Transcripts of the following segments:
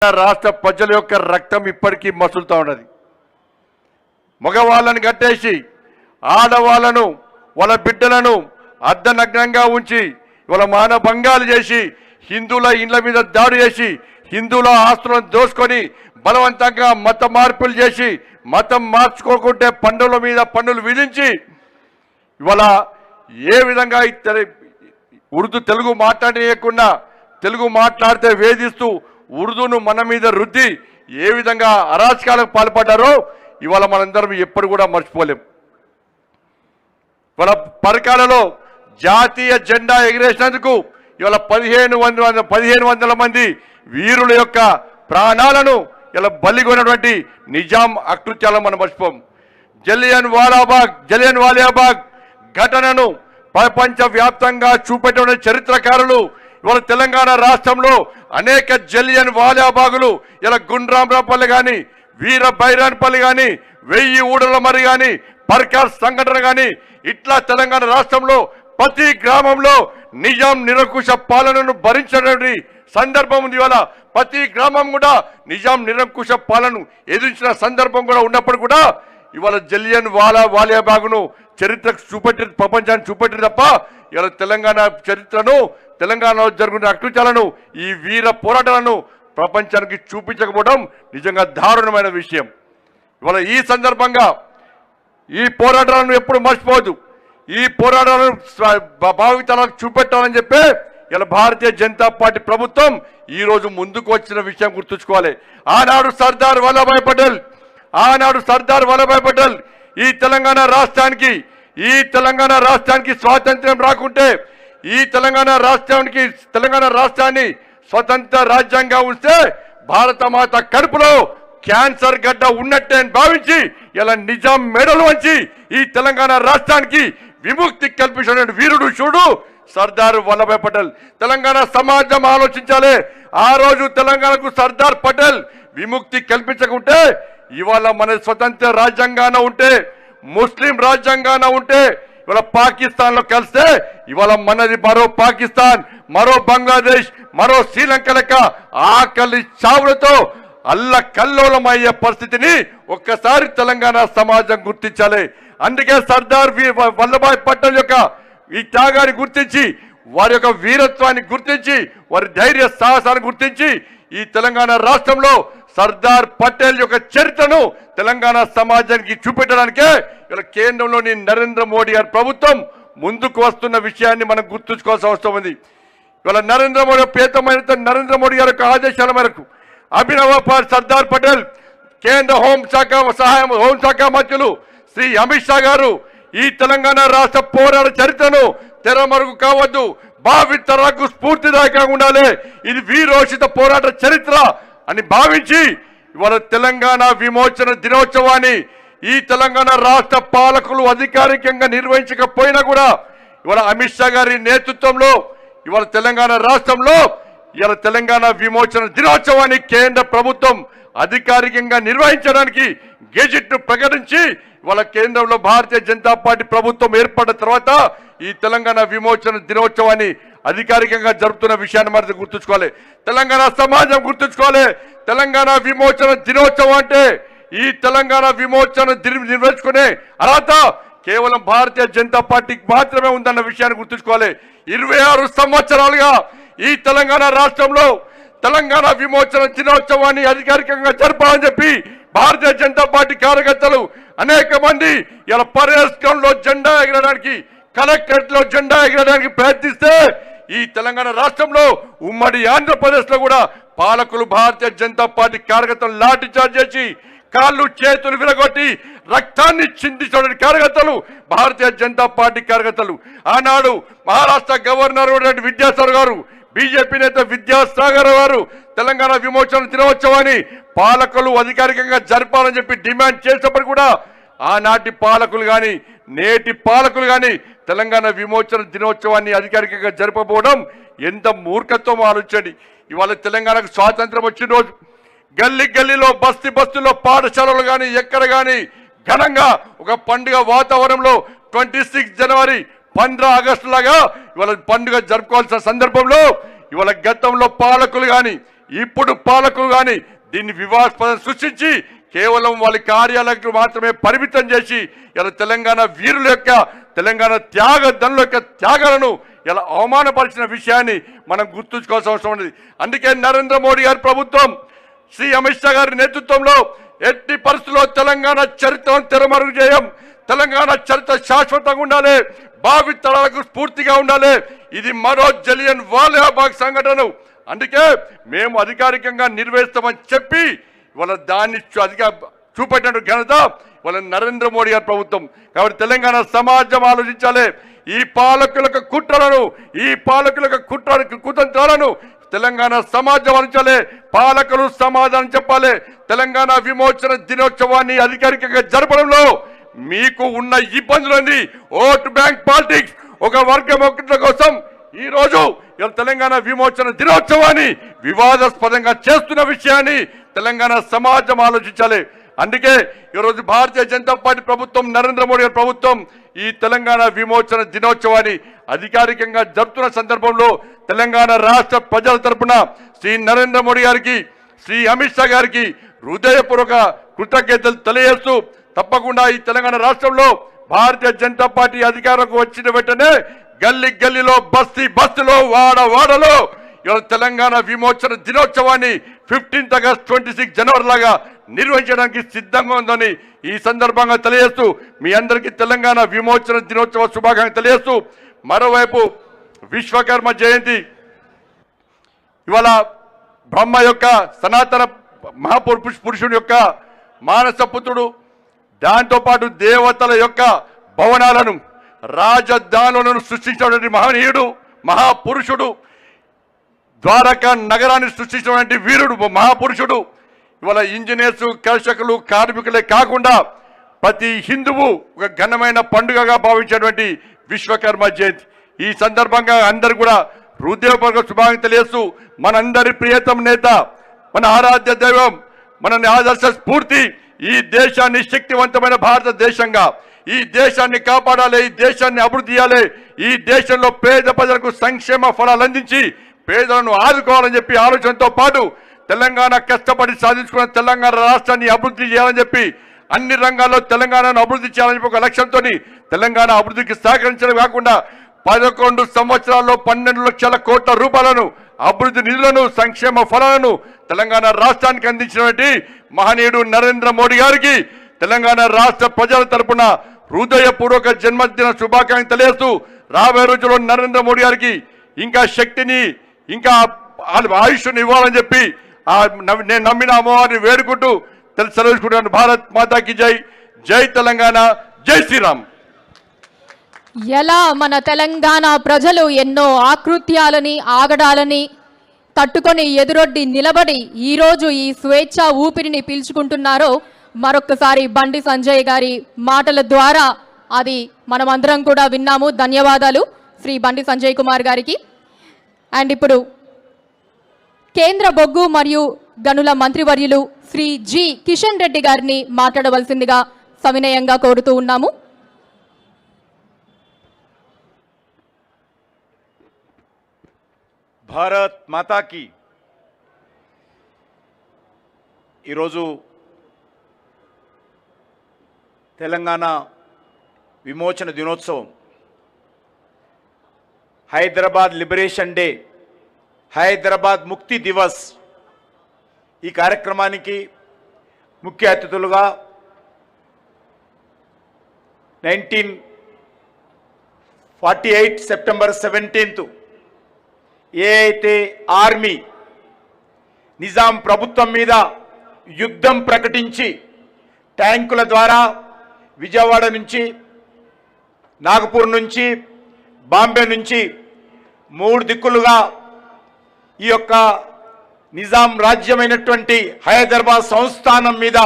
రాష్ట్ర ప్రజల యొక్క రక్తం ఇప్పటికీ మసులుతూ ఉన్నది. మగవాళ్ళని కట్టేసి ఆడవాళ్లను వాళ్ళ బిడ్డలను అర్ధనగ్నంగా ఉంచి వాళ్ళ మానభంగాలు చేసి హిందువుల ఇండ్ల మీద దాడి చేసి హిందువుల ఆస్తులను దోసుకొని బలవంతంగా మత మార్పులు చేసి మతం మార్చుకోకుంటే పన్నుల మీద పన్నులు విధించి ఇవాళ ఏ విధంగా ఉర్దూ తెలుగు మాట్లాడేయకుండా తెలుగు మాట్లాడితే వేధిస్తూ ఉర్దూను మన మీద రుద్ది ఏ విధంగా అరాచకాలకు పాల్పడ్డారో ఇవాళ మనందరం ఎప్పుడు కూడా మర్చిపోలేం. ఇవాళ పరకాలలో జాతీయ జెండా ఎగిరేసినందుకు ఇవాళ 1500 మంది వీరుల యొక్క ప్రాణాలను ఇలా బలిగొన్నటువంటి నిజాం అకృత్యాలను మనం మర్చిపోం. జలియన్ వాలియాబాగ్ ఘటనను ప్రపంచవ్యాప్తంగా చూపెట్టిన చరిత్రకారులు ఇవాళ తెలంగాణ రాష్ట్రంలో అనేక జలియన్ వాలియాబాగులు ఇలా గుండ్రాంపల్లి కానీ వీర బైరాన్పల్లి కానీ 1000 ఊడల మరి కానీ పర్కార్ సంఘటన కానీ ఇట్లా తెలంగాణ రాష్ట్రంలో ప్రతి గ్రామంలో నిజాం నిరంకుశ పాలనను భరించినటువంటి సందర్భం ఉంది. ఇవాళ ప్రతి గ్రామం కూడా నిజాం నిరంకుశ పాలనను ఎదిరించిన సందర్భం కూడా ఉన్నప్పుడు కూడా ఇవాళ జలియన్ వాలియాబాగ్ను చరిత్రకు చూపెట్టి ప్రపంచాన్ని చూపెట్టి తప్ప ఇవాళ తెలంగాణ చరిత్రను తెలంగాణలో జరుగుతున్న అకృత్యాలను ఈ వీర పోరాటాలను ప్రపంచానికి చూపించకపోవడం నిజంగా దారుణమైన విషయం. ఇవాళ ఈ సందర్భంగా ఈ పోరాటాలను ఎప్పుడు మర్చిపోవద్దు. ఈ పోరాటాలను భావితరాలకు చూపెట్టాలని చెప్పి ఇలా భారతీయ జనతా పార్టీ ప్రభుత్వం ఈరోజు ముందుకు వచ్చిన విషయం గుర్తుంచుకోవాలి. ఆనాడు సర్దార్ వల్లభాయ్ పటేల్ ఈ తెలంగాణ రాష్ట్రానికి స్వాతంత్ర్యం రాకుంటే ఈ తెలంగాణ రాష్ట్రాన్ని స్వతంత్ర రాజ్యాంగంగా ఉంటే భారత మాత కడుపులో క్యాన్సర్ గడ్డ ఉన్నట్టే అని భావించి ఇలా నిజాం మెడలు వంచి ఈ తెలంగాణ రాష్ట్రానికి విముక్తి కల్పించిన వీరుడు చూడు సర్దార్ వల్లభాయ్ పటేల్. తెలంగాణ సమాజం ఆలోచించాలి. ఆ రోజు తెలంగాణకు సర్దార్ పటేల్ విముక్తి కల్పించకుంటే ఇవాళ మన స్వతంత్ర రాజ్యాంగాన ఉంటే ముస్లిం రాజ్యాంగాన ఉంటే ఇవాళ పాకిస్తాన్ లో కలిస్తే ఇవాళ మనది మరో పాకిస్తాన్, మరో బంగ్లాదేశ్, మరో శ్రీలంక లెక్క ఆకలి చావులతో అల్లకల్లోలమయ్యే పరిస్థితిని ఒక్కసారి తెలంగాణ సమాజం గుర్తించాలి. అందుకే సర్దార్ వల్లభాయ్ పటేల్ యొక్క ఈ త్యాగాన్ని గుర్తించి వారి యొక్క వీరత్వాన్ని గుర్తించి వారి ధైర్య సాహసాన్ని గుర్తించి ఈ తెలంగాణ రాష్ట్రంలో సర్దార్ పటేల్ యొక్క చరిత్రను తెలంగాణ సమాజానికి చూపెట్టడానికే ఇలా కేంద్రంలోని నరేంద్ర మోడీ గారి ప్రభుత్వం ముందుకు వస్తున్న విషయాన్ని మనం గుర్తుంచుకోవాల్సిన అవసరం ఉంది. ఇవాళ నరేంద్ర మోడీ గారి యొక్క ఆదేశాల మేరకు అభినవ సర్దార్ పటేల్ కేంద్ర హోంశాఖ మంత్రులు శ్రీ అమిత్ షా గారు ఈ తెలంగాణ రాష్ట్ర పోరాట చరిత్రను తెరమరుగు కావద్దు, భావితరాలకు స్ఫూర్తిదాయకంగా ఉండాలి, ఇది వీరోచిత పోరాట చరిత్ర అని భావించి ఇవాళ తెలంగాణ విమోచన దినోత్సవాన్ని ఈ తెలంగాణ రాష్ట్ర పాలకులు అధికారికంగా నిర్వహించకపోయినా కూడా ఇవాళ అమిత్ షా గారి నేతృత్వంలో ఇవాళ తెలంగాణ రాష్ట్రంలో ఇవాళ తెలంగాణ విమోచన దినోత్సవాన్ని కేంద్ర ప్రభుత్వం అధికారికంగా నిర్వహించడానికి గెజిట్ ను ప్రకటించి ఇవాళ కేంద్రంలో భారతీయ జనతా పార్టీ ప్రభుత్వం ఏర్పడిన తర్వాత ఈ తెలంగాణ విమోచన దినోత్సవాన్ని అధికారికంగా జరుపుతున్న విషయాన్ని మనం గుర్తుంచుకోవాలి. తెలంగాణ సమాజం గుర్తుంచుకోవాలి. తెలంగాణ విమోచన దినోత్సవం అంటే ఈ తెలంగాణ విమోచన నిర్వహించుకునే అర్హత కేవలం భారతీయ జనతా పార్టీకి మాత్రమే ఉందన్న విషయాన్ని గుర్తుంచుకోవాలి. 26 సంవత్సరాలుగా ఈ తెలంగాణ రాష్ట్రంలో తెలంగాణ విమోచన దినోత్సవాన్ని అధికారికంగా జరపాలని చెప్పి భారతీయ జనతా పార్టీ కార్యకర్తలు అనేక మంది ఇలా పర్యాటకంలో జెండా ఎగరడానికి కలెక్టరేట్ లో జెండా ఎగరడానికి ప్రయత్నిస్తే ఈ తెలంగాణ రాష్ట్రంలో ఉమ్మడి ఆంధ్రప్రదేశ్ లో కూడా పాలకులు భారతీయ జనతా పార్టీ కార్యకర్తలు లాఠీ చార్జ్ చేసి కాళ్ళు చేతులు విరగొట్టి రక్తాన్ని చిందించిన కార్యకర్తలు భారతీయ జనతా పార్టీ కార్యకర్తలు. ఆనాడు మహారాష్ట్ర గవర్నర్ విద్యాసాగర్ గారు, బీజేపీ నేత విద్యాసాగర్ గారు తెలంగాణ విమోచన దినోత్సవాన్ని పాలకులు అధికారికంగా జరపాలని చెప్పి డిమాండ్ చేసినప్పుడు కూడా ఆనాటి పాలకులు కానీ నేటి పాలకులు కానీ తెలంగాణ విమోచన దినోత్సవాన్ని అధికారికంగా జరపబోవడం ఎంత మూర్ఖత్వం ఆలోచించండి. ఇవాళ తెలంగాణకు స్వాతంత్రం వచ్చిన రోజు గల్లీలో బస్తీలో పాఠశాలలు కానీ ఎక్కడ కానీ ఘనంగా ఒక పండుగ వాతావరణంలో 26 జనవరి 15 ఆగస్టు లాగా ఇవాళ పండుగ జరుపుకోవాల్సిన సందర్భంలో ఇవాళ గతంలో పాలకులు కానీ ఇప్పుడు పాలకులు కానీ దీన్ని వివాదాస్పదం సృష్టించి కేవలం వాళ్ళ కార్యాలయాలకు మాత్రమే పరిమితం చేసి ఇలా తెలంగాణ వీరుల యొక్క తెలంగాణ త్యాగదనుల యొక్క త్యాగాలను ఇలా అవమానపరిచిన విషయాన్ని మనం గుర్తుంచుకోవాల్సిన అవసరం ఉంది. అందుకే నరేంద్ర మోడీ గారి ప్రభుత్వం శ్రీ అమిత్ షా గారి నేతృత్వంలో ఎట్టి పరిస్థితుల్లో తెలంగాణ చరిత్రను తెరమరుగు చేయం, తెలంగాణ చరిత్ర శాశ్వతంగా ఉండాలి, భావితరాలకు స్ఫూర్తిగా ఉండాలి. ఇది మరో జలియన్ వాలాబాగ్ సంఘటన. అందుకే మేము అధికారికంగా నిర్వహిస్తామని చెప్పి వాళ్ళ దాన్ని చూపెట్టిన ఘనత వాళ్ళ నరేంద్ర మోడీ గారి ప్రభుత్వం. కాబట్టి తెలంగాణ సమాజం ఆలోచించాలి. ఈ పాలకులకు కుతంత్రాలను తెలంగాణ సమాజం ఆలోచించాలి. పాలకులు సమాధానం చెప్పాలి. తెలంగాణ విమోచన దినోత్సవాన్ని అధికారికంగా జరపడంలో మీకు ఉన్న ఇబ్బందులన్నీ ఓటు బ్యాంక్ పాలిటిక్స్, ఒక వర్గం ఒకటి కోసం ఈ రోజు తెలంగాణ విమోచన దినోత్సవాన్ని వివాదాస్పదంగా చేస్తున్న విషయాన్ని తెలంగాణ సమాజం ఆలోచించాలి. అందుకే ఈరోజు భారతీయ జనతా పార్టీ ప్రభుత్వం, నరేంద్ర మోడీ గారి ప్రభుత్వం ఈ తెలంగాణ విమోచన దినోత్సవాన్ని అధికారికంగా జరుపుతున్న సందర్భంలో తెలంగాణ రాష్ట్ర ప్రజల తరపున శ్రీ నరేంద్ర మోడీ గారికి, శ్రీ అమిత్ షా గారికి హృదయపూర్వక కృతజ్ఞతలు తెలియజేస్తూ తప్పకుండా ఈ తెలంగాణ రాష్ట్రంలో భారతీయ జనతా పార్టీ అధికారంలోకి వచ్చిన వెంటనే గల్లీ గల్లీలో, బస్తీలో, వాడలో తెలంగాణ విమోచన దినోత్సవాన్ని 15 ఆగస్టు 26 జనవరి లాగా నిర్వహించడానికి సిద్ధంగా ఉందని ఈ సందర్భంగా తెలియజేస్తూ మీ అందరికీ తెలంగాణ విమోచన దినోత్సవ శుభాకాంక్షలు తెలియజేస్తూ, మరోవైపు విశ్వకర్మ జయంతి ఇవాళ బ్రహ్మ యొక్క సనాతన మహాపురుషుడు యొక్క మానస పుత్రుడు, దాంతోపాటు దేవతల యొక్క భవనాలను, రాజధానులను సృష్టించినటువంటి మహనీయుడు, మహాపురుషుడు, ద్వారకా నగరాన్ని సృష్టించినటువంటి వీరుడు, మహాపురుషుడు. ఇవాళ ఇంజనీర్స్, కర్షకులు, కార్మికులే కాకుండా ప్రతి హిందువు ఒక ఘనమైన పండుగగా భావించేటువంటి విశ్వకర్మ జయంతి. ఈ సందర్భంగా అందరు కూడా హృదయపూర్వక శుభాకాంక్షలు తెలియజేస్తూ మనందరి ప్రియతమ నేత, మన ఆరాధ్య దైవం, మన ఆదర్శ స్ఫూర్తి, ఈ దేశాన్ని శక్తివంతమైన భారతదేశంగా, ఈ దేశాన్ని కాపాడాలి, ఈ దేశాన్ని అభివృద్ధి చేయాలి, ఈ దేశంలో పేద ప్రజలకు సంక్షేమ ఫలాలు అందించి పేదలను ఆదుకోవాలని చెప్పి ఆలోచనతో పాటు తెలంగాణ కష్టపడి సాధించుకున్న తెలంగాణ రాష్ట్రాన్ని అభివృద్ధి చేయాలని చెప్పి, అన్ని రంగాల్లో తెలంగాణను అభివృద్ధి చేయాలని చెప్పి ఒక లక్ష్యంతో తెలంగాణ అభివృద్ధికి సహకరించడం కాకుండా 11 సంవత్సరాల్లో 12 లక్షల కోట్ల రూపాయలను అభివృద్ధి నిధులను, సంక్షేమ ఫలాలను తెలంగాణ రాష్ట్రానికి అందించినటువంటి మహనీయుడు నరేంద్ర మోడీ గారికి తెలంగాణ రాష్ట్ర ప్రజల తరపున హృదయపూర్వక జన్మదిన శుభాకాంక్షలు తెలియజేస్తూ రాబోయే రోజుల్లో నరేంద్ర మోడీ గారికి ఇంకా శక్తిని, ఇంకా ఆయుష్ని ఇవ్వాలని చెప్పి నేను నమ్మిన అమ్మవారిని వేడుకుంటూ సెలవుకుంటున్నాను. భారత్ మాతాకి జై, జై తెలంగాణ, జై శ్రీరామ్. ఎలా మన తెలంగాణ ప్రజలు ఎన్నో ఆకృత్యాలని, ఆగడాలని తట్టుకొని ఎదురొడ్డి నిలబడి ఈరోజు ఈ స్వేచ్ఛ ఊపిరిని పీల్చుకుంటున్నారో మరొక్కసారి బండి సంజయ్ గారి మాటల ద్వారా అది మనమందరం కూడా విన్నాము. ధన్యవాదాలు శ్రీ బండి సంజయ్ కుమార్ గారికి. అండ్ ఇప్పుడు కేంద్ర బొగ్గు మరియు గనుల మంత్రివర్యులు శ్రీ జి కిషన్ రెడ్డి గారిని మాట్లాడవలసిందిగా సవినయంగా కోరుతూ ఉన్నాము. భారత్ మాతాకి. ఈరోజు తెలంగాణ విమోచన దినోత్సవం, హైదరాబాద్ లిబరేషన్ డే, హైదరాబాద్ ముక్తి దివస్. ఈ కార్యక్రమానికి ముఖ్య అతిథులుగా 1948 సెప్టెంబర్ 17 ఏ అయితే ఆర్మీ నిజాం ప్రభుత్వం మీద యుద్ధం ప్రకటించి ట్యాంకుల ద్వారా విజయవాడ నుంచి, నాగపూర్ నుంచి, బాంబే నుంచి 3 దిక్కులుగా ఈ యొక్క నిజాం రాజ్యమైనటువంటి హైదరాబాద్ సంస్థానం మీద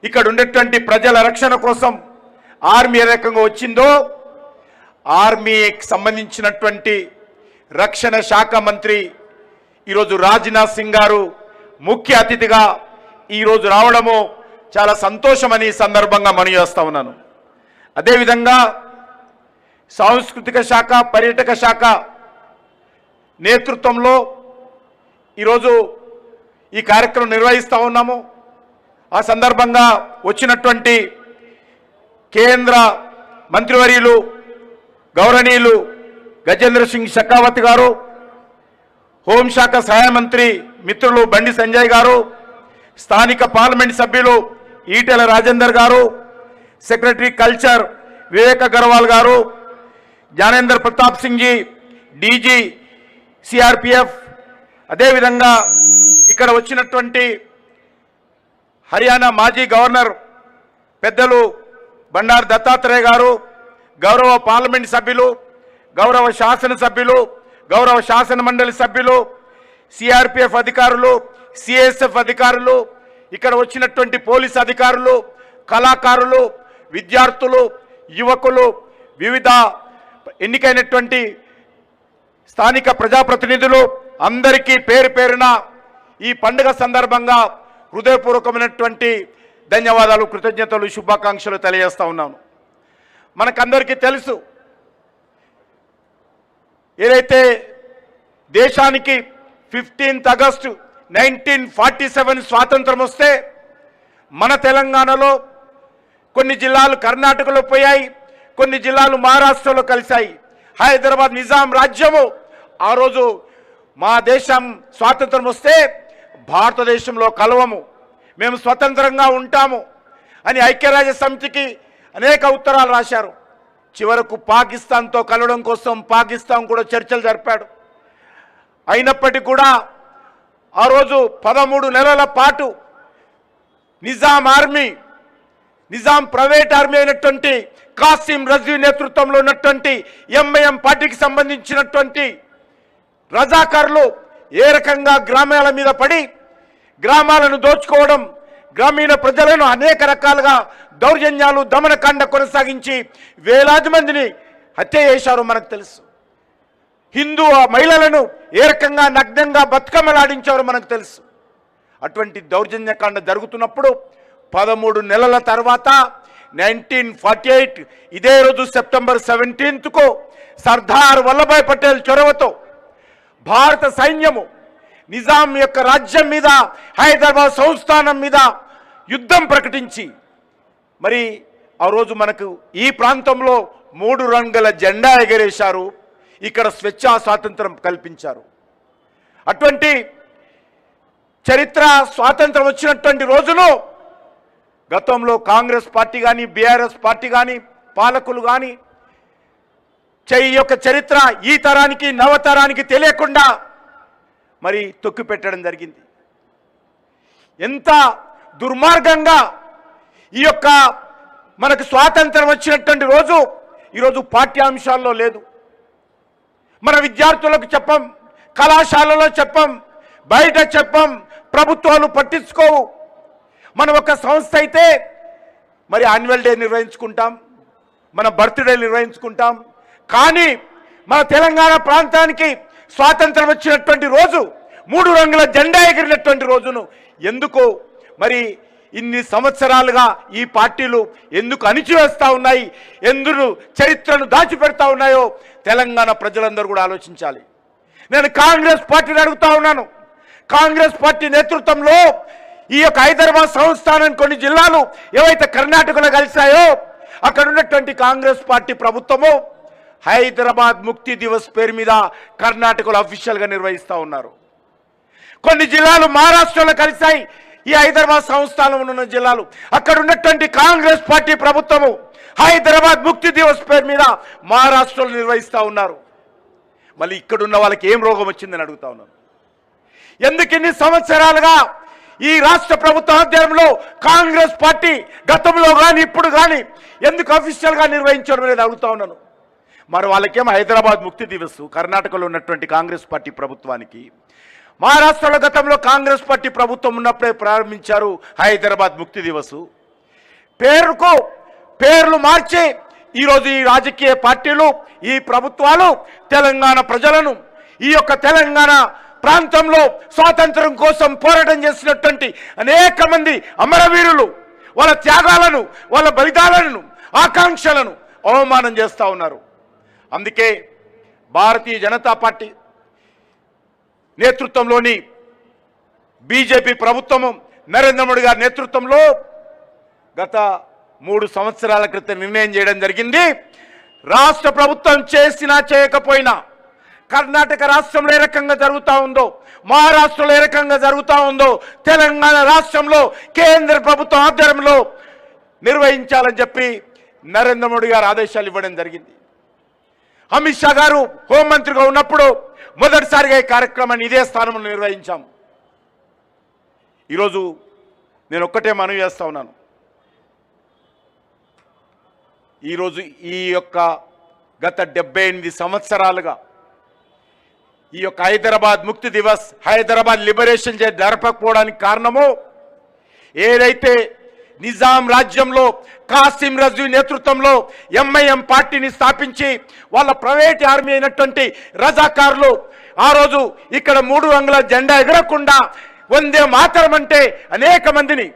ఇక్కడ ఉండేటువంటి ప్రజల రక్షణ కోసం ఆర్మీ ఏ రకంగా వచ్చిందో, ఆర్మీకి సంబంధించినటువంటి రక్షణ శాఖ మంత్రి ఈరోజు రాజ్నాథ్ సింగ్ గారు ముఖ్య అతిథిగా ఈరోజు రావడము చాలా సంతోషమని సందర్భంగా మనవి చేస్తా ఉన్నాను. అదేవిధంగా సాంస్కృతిక శాఖ, పర్యాటక శాఖ నేతృత్వంలో ఈరోజు ఈ కార్యక్రమం నిర్వహిస్తూ ఉన్నాము. ఆ సందర్భంగా వచ్చినటువంటి కేంద్ర మంత్రివర్యులు గౌరవనీయులు గజేంద్ర సింగ్ షెకావత్ గారు, హోంశాఖ సహాయ మంత్రి మిత్రులు బండి సంజయ్ గారు, స్థానిక పార్లమెంట్ సభ్యులు ఈటెల రాజేందర్ గారు, సెక్రటరీ కల్చర్ వివేక్ అగర్వాల్ గారు, జ్ఞానేంద్ర ప్రతాప్ సింగ్ జీ డీజీ సిఆర్పిఎఫ్, అదేవిధంగా ఇక్కడ వచ్చినటువంటి హర్యానా మాజీ గవర్నర్ పెద్దలు బండారు దత్తాత్రేయ గారు, గౌరవ పార్లమెంట్ సభ్యులు, గౌరవ శాసనసభ్యులు, గౌరవ శాసన మండలి సభ్యులు, సిఆర్పిఎఫ్ అధికారులు, సిఎస్ఎఫ్ అధికారులు, ఇక్కడ వచ్చినటువంటి పోలీస్ అధికారులు, కళాకారులు, విద్యార్థులు, యువకులు, వివిధ ఎన్నికైనటువంటి స్థానిక ప్రజాప్రతినిధులు అందరికీ పేరు పేరున ఈ పండుగ సందర్భంగా హృదయపూర్వకమైనటువంటి ధన్యవాదాలు, కృతజ్ఞతలు, శుభాకాంక్షలు తెలియజేస్తా ఉన్నాను. మనకందరికీ తెలుసు, ఏదైతే దేశానికి 15 ఆగస్టు 1947 స్వాతంత్రం వస్తే మన తెలంగాణలో కొన్ని జిల్లాలు కర్ణాటకలో పోయాయి, కొన్ని జిల్లాలు మహారాష్ట్రలో కలిశాయి. హైదరాబాద్ నిజాం రాజ్యము ఆ రోజు మా దేశం స్వాతంత్రం వస్తే భారతదేశంలో కలవము, మేము స్వతంత్రంగా ఉంటాము అని ఐక్యరాజ్య సమితికి అనేక ఉత్తరాలు రాశారు. చివరకు పాకిస్తాన్తో కలవడం కోసం పాకిస్తాన్ కూడా చర్చలు జరిపాడు. అయినప్పటికీ కూడా ఆ రోజు 13 నెలల పాటు Nizam army, Nizam private army అయినటువంటి కాసిం రజ్వీ నేతృత్వంలో ఉన్నటువంటి ఎంఐఎం పార్టీకి సంబంధించినటువంటి రజాకారులు ఏ రకంగా గ్రామాల మీద పడి గ్రామాలను దోచుకోవడం, గ్రామీణ ప్రజలను అనేక రకాలుగా దౌర్జన్యాలు, దమనకాండ కొనసాగించి వేలాది మందిని హత్య చేశారో మనకు తెలుసు. హిందూ మహిళలను ఏ రకంగా నగ్నంగా బతుకమ్మలాడించారో మనకు తెలుసు. అటువంటి దౌర్జన్యకాండ జరుగుతున్నప్పుడు 13 నెలల తర్వాత 1948 ఇదే రోజు సెప్టెంబర్ 17కు సర్దార్ వల్లభాయ్ పటేల్ చొరవతో భారత సైన్యము నిజాం యొక్క రాజ్యం మీద, హైదరాబాద్ సంస్థానం మీద యుద్ధం ప్రకటించి మరి ఆ రోజు మనకు ఈ ప్రాంతంలో 3 రంగుల జెండా ఎగరేశారు. ఇక్కడ స్వేచ్ఛా స్వాతంత్రం కల్పించారు. అటువంటి చరిత్ర, స్వాతంత్రం వచ్చినటువంటి రోజును గతంలో కాంగ్రెస్ పార్టీ కానీ, బీఆర్ఎస్ పార్టీ కానీ, పాలకులు కానీ ఈ యొక్క చరిత్ర ఈ తరానికి, నవతరానికి తెలియకుండా మరి తొక్కి పెట్టడం జరిగింది. ఎంత దుర్మార్గంగా ఈ యొక్క మనకు స్వాతంత్రం వచ్చినటువంటి రోజు ఈరోజు పాఠ్యాంశాల్లో లేదు. మన విద్యార్థులకు చెప్పం, కళాశాలలో చెప్పం, బయట చెప్పం, ప్రభుత్వాలు పట్టించుకోవు. మనం ఒక సంస్థ అయితే మరి యాన్యువల్ డే నిర్వహించుకుంటాం, మన బర్త్డే నిర్వహించుకుంటాం. కానీ మన తెలంగాణ ప్రాంతానికి స్వాతంత్రం వచ్చినటువంటి రోజు, 3 రంగుల జెండా ఎగిరినటువంటి రోజును ఎందుకు మరి ఇన్ని సంవత్సరాలుగా ఈ పార్టీలు ఎందుకు అణిచివేస్తూ ఉన్నాయి, ఎందుకు చరిత్రను దాచిపెడతా ఉన్నాయో తెలంగాణ ప్రజలందరూ కూడా ఆలోచించాలి. నేను కాంగ్రెస్ పార్టీని అడుగుతా ఉన్నాను. కాంగ్రెస్ పార్టీ నేతృత్వంలో ఈ యొక్క హైదరాబాద్ సంస్థానం కొన్ని జిల్లాలు ఏవైతే కర్ణాటకలో కలిశాయో అక్కడ ఉన్నటువంటి కాంగ్రెస్ పార్టీ ప్రభుత్వము హైదరాబాద్ ముక్తి దివస్ పేరు మీద కర్ణాటకలో అఫీషియల్గా నిర్వహిస్తూ ఉన్నారు. కొన్ని జిల్లాలు మహారాష్ట్రలో కలిశాయి. ఈ హైదరాబాద్ సంస్థానంలో ఉన్న జిల్లాలు అక్కడ ఉన్నటువంటి కాంగ్రెస్ పార్టీ ప్రభుత్వము హైదరాబాద్ ముక్తి దివస్ పేరు మీద మహారాష్ట్రలో నిర్వహిస్తూ ఉన్నారు. మళ్ళీ ఇక్కడున్న వాళ్ళకి ఏం రోగం వచ్చిందని అడుగుతా ఉన్నాను. ఎందుకు ఇన్ని సంవత్సరాలుగా ఈ రాష్ట్ర ప్రభుత్వ ఆధ్వర్యంలో కాంగ్రెస్ పార్టీ గతంలో కానీ ఇప్పుడు కానీ ఎందుకు అఫీషియల్గా నిర్వహించడం అనేది అడుగుతా ఉన్నాను. మరి వాళ్ళకేమో హైదరాబాద్ ముక్తి దివస్ కర్ణాటకలో ఉన్నటువంటి కాంగ్రెస్ పార్టీ ప్రభుత్వానికి, మహారాష్ట్రలో గతంలో కాంగ్రెస్ పార్టీ ప్రభుత్వం ఉన్నప్పుడే ప్రారంభించారు హైదరాబాద్ ముక్తి దివస్. పేర్లు మార్చి ఈరోజు ఈ రాజకీయ పార్టీలు, ఈ ప్రభుత్వాలు తెలంగాణ ప్రజలను, ఈ యొక్క తెలంగాణ ప్రాంతంలో స్వాతంత్రం కోసం పోరాటం చేసినటువంటి అనేక మంది అమరవీరులు వాళ్ళ త్యాగాలను, వాళ్ళ బలిదానాలను, ఆకాంక్షలను అవమానం చేస్తూ ఉన్నారు. అందుకే భారతీయ జనతా పార్టీ నేతృత్వంలోని బీజేపీ ప్రభుత్వము నరేంద్ర మోడీ గారి నేతృత్వంలో గత 3 సంవత్సరాల క్రితం నిర్ణయం చేయడం జరిగింది. రాష్ట్ర ప్రభుత్వం చేసినా చేయకపోయినా కర్ణాటక రాష్ట్రంలో ఏ రకంగా జరుగుతూ ఉందో, మహారాష్ట్రలో ఏ రకంగా జరుగుతూ ఉందో, తెలంగాణ రాష్ట్రంలో కేంద్ర ప్రభుత్వం ఆధ్వర్యంలో నిర్వహించాలని చెప్పి నరేంద్ర మోడీ గారు ఆదేశాలు ఇవ్వడం జరిగింది. అమిత్ షా గారు హోంమంత్రిగా ఉన్నప్పుడు మొదటిసారిగా ఈ కార్యక్రమాన్ని ఇదే స్థానంలో నిర్వహించాం. ఈరోజు నేను ఒక్కటే మనవి చేస్తా ఉన్నాను. ఈరోజు ఈ యొక్క గత 78 సంవత్సరాలుగా ఈ యొక్క హైదరాబాద్ ముక్తి దివస్, హైదరాబాద్ లిబరేషన్ డే జరపకపోవడానికి కారణము ఏదైతే నిజాం రాజ్యంలో కాసిం రజీ నేతృత్వంలో ఎంఐఎం పార్టీని స్థాపించి వాళ్ళ ప్రైవేట్ ఆర్మీ అయినటువంటి రజాకారులు ఆ రోజు ఇక్కడ 3 అంగుళాల జెండా ఎగరకుండా వందే మాతరం అంటే అనేక మందిని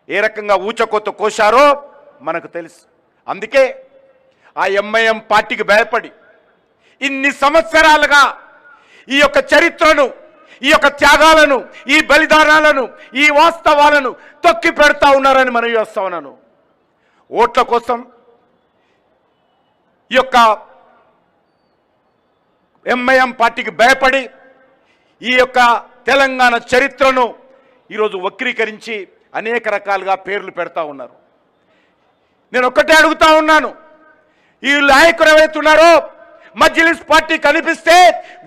ఏ రకంగా ఊచకోత కోశారో మనకు తెలుసు. అందుకే ఆ ఎంఐఎం పార్టీకి భయపడి ఇన్ని సంవత్సరాలుగా ఈ యొక్క చరిత్రను, ఈ యొక్క త్యాగాలను, ఈ బలిదానాలను, ఈ వాస్తవాలను తొక్కి పెడతా ఉన్నారని మనం చేస్తా ఉన్నాను. ఓట్ల కోసం ఈ యొక్క ఎంఐఎం పార్టీకి భయపడి ఈ యొక్క తెలంగాణ చరిత్రను ఈరోజు వక్రీకరించి అనేక రకాలుగా పేర్లు పెడతా ఉన్నారు. నేను ఒక్కటే అడుగుతా ఉన్నాను, ఈ నాయకులు ఎవరైతున్నారో మజ్లిస్ పార్టీ కనిపిస్తే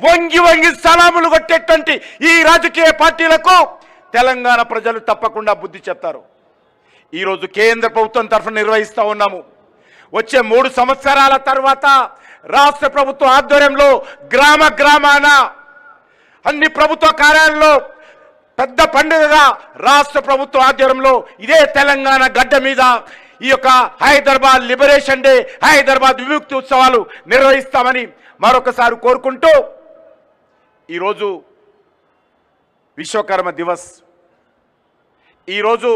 వంగి వంగి సలాములు కొట్టేటువంటి ఈ రాజకీయ పార్టీలకు తెలంగాణ ప్రజలు తప్పకుండా బుద్ధి చెప్తారు. ఈరోజు కేంద్ర ప్రభుత్వం తరఫున నిర్వహిస్తూ ఉన్నాము. వచ్చే 3 సంవత్సరాల తర్వాత రాష్ట్ర ప్రభుత్వం ఆధ్వర్యంలో గ్రామ గ్రామాన అన్ని ప్రభుత్వ కార్యాలయాల్లో పెద్ద పండుగగా రాష్ట్ర ప్రభుత్వ ఆధ్వర్యంలో ఇదే తెలంగాణ గడ్డ మీద ఈ యొక్క హైదరాబాద్ లిబరేషన్ డే, హైదరాబాద్ విముక్తి ఉత్సవాలు నిర్వహిస్తామని మరొకసారి కోరుకుంటూ ఈరోజు విశ్వకర్మ దివస్, ఈరోజు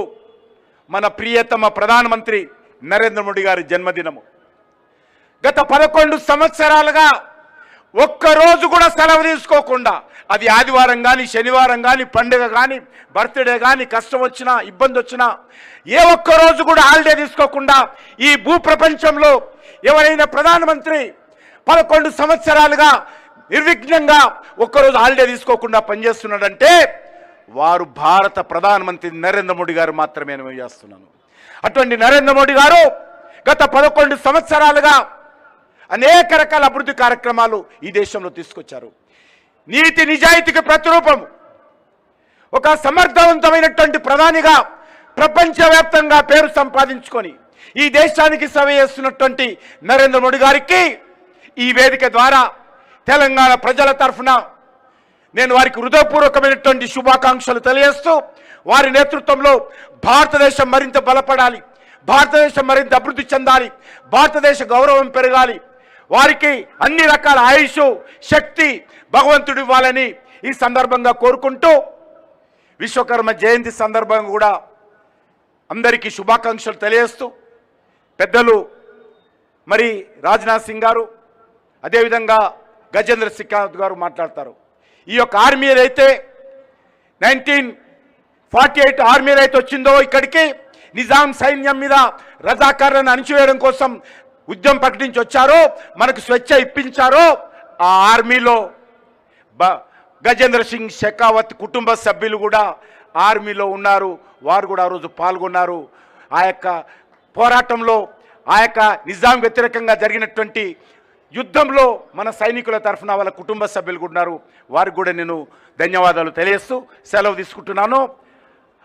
మన ప్రియతమ ప్రధానమంత్రి నరేంద్ర మోడీ గారి జన్మదినము. గత 11 సంవత్సరాలుగా ఒక్కరోజు కూడా సెలవు తీసుకోకుండా, అది ఆదివారం కానీ, శనివారం కానీ, పండుగ కానీ, బర్త్డే కానీ, కష్టం వచ్చినా, ఇబ్బంది వచ్చినా ఏ ఒక్కరోజు కూడా హాలిడే తీసుకోకుండా ఈ భూప్రపంచంలో ఎవరైనా ప్రధానమంత్రి 11 సంవత్సరాలుగా నిర్విఘ్నంగా ఒక్కరోజు హాలిడే తీసుకోకుండా పనిచేస్తున్నాడంటే వారు భారత ప్రధానమంత్రి నరేంద్ర మోడీ గారు మాత్రమే నేను చేస్తున్నాను. అటువంటి నరేంద్ర మోడీ గారు గత 11 సంవత్సరాలుగా అనేక రకాల అభివృద్ధి కార్యక్రమాలు ఈ దేశంలో తీసుకొచ్చారు. నీతి నిజాయితీకి ప్రతిరూపం, ఒక సమర్థవంతమైనటువంటి ప్రధానిగా ప్రపంచవ్యాప్తంగా పేరు సంపాదించుకొని ఈ దేశానికి సేవ చేస్తున్నటువంటి నరేంద్ర మోడీ గారికి ఈ వేదిక ద్వారా తెలంగాణ ప్రజల తరఫున నేను వారికి హృదయపూర్వకమైనటువంటి శుభాకాంక్షలు తెలియజేస్తూ, వారి నేతృత్వంలో భారతదేశం మరింత బలపడాలి, భారతదేశం మరింత అభివృద్ధి చెందాలి, భారతదేశ గౌరవం పెరగాలి, వారికి అన్ని రకాల ఆయుష్ శక్తి భగవంతుడు ఇవ్వాలని ఈ సందర్భంగా కోరుకుంటూ, విశ్వకర్మ జయంతి సందర్భంగా కూడా అందరికీ శుభాకాంక్షలు తెలియజేస్తూ, పెద్దలు మరి రాజ్నాథ్ సింగ్ గారు, అదేవిధంగా గజేంద్ర సింగ్ గారు మాట్లాడతారు. ఈ యొక్క ఆర్మీ ఏదైతే 1948 ఆర్మీ ఏదైతే వచ్చిందో ఇక్కడికి నిజాం సైన్యం మీద రజాకారులను అణిచివేయడం కోసం ఉద్యమం ప్రకటించి వచ్చారో, మనకు స్వేచ్ఛ ఇప్పించారో, ఆ ఆర్మీలో గజేంద్ర సింగ్ షెకావత్ కుటుంబ సభ్యులు కూడా ఆర్మీలో ఉన్నారు. వారు కూడా ఆ రోజు పాల్గొన్నారు. ఆ యొక్క పోరాటంలో, ఆ యొక్క నిజాం వ్యతిరేకంగా జరిగినటువంటి యుద్ధంలో మన సైనికుల తరఫున వాళ్ళ కుటుంబ సభ్యులు కూడా ఉన్నారు. వారికి కూడా నేను ధన్యవాదాలు తెలియజేస్తూ సెలవు తీసుకుంటున్నాను.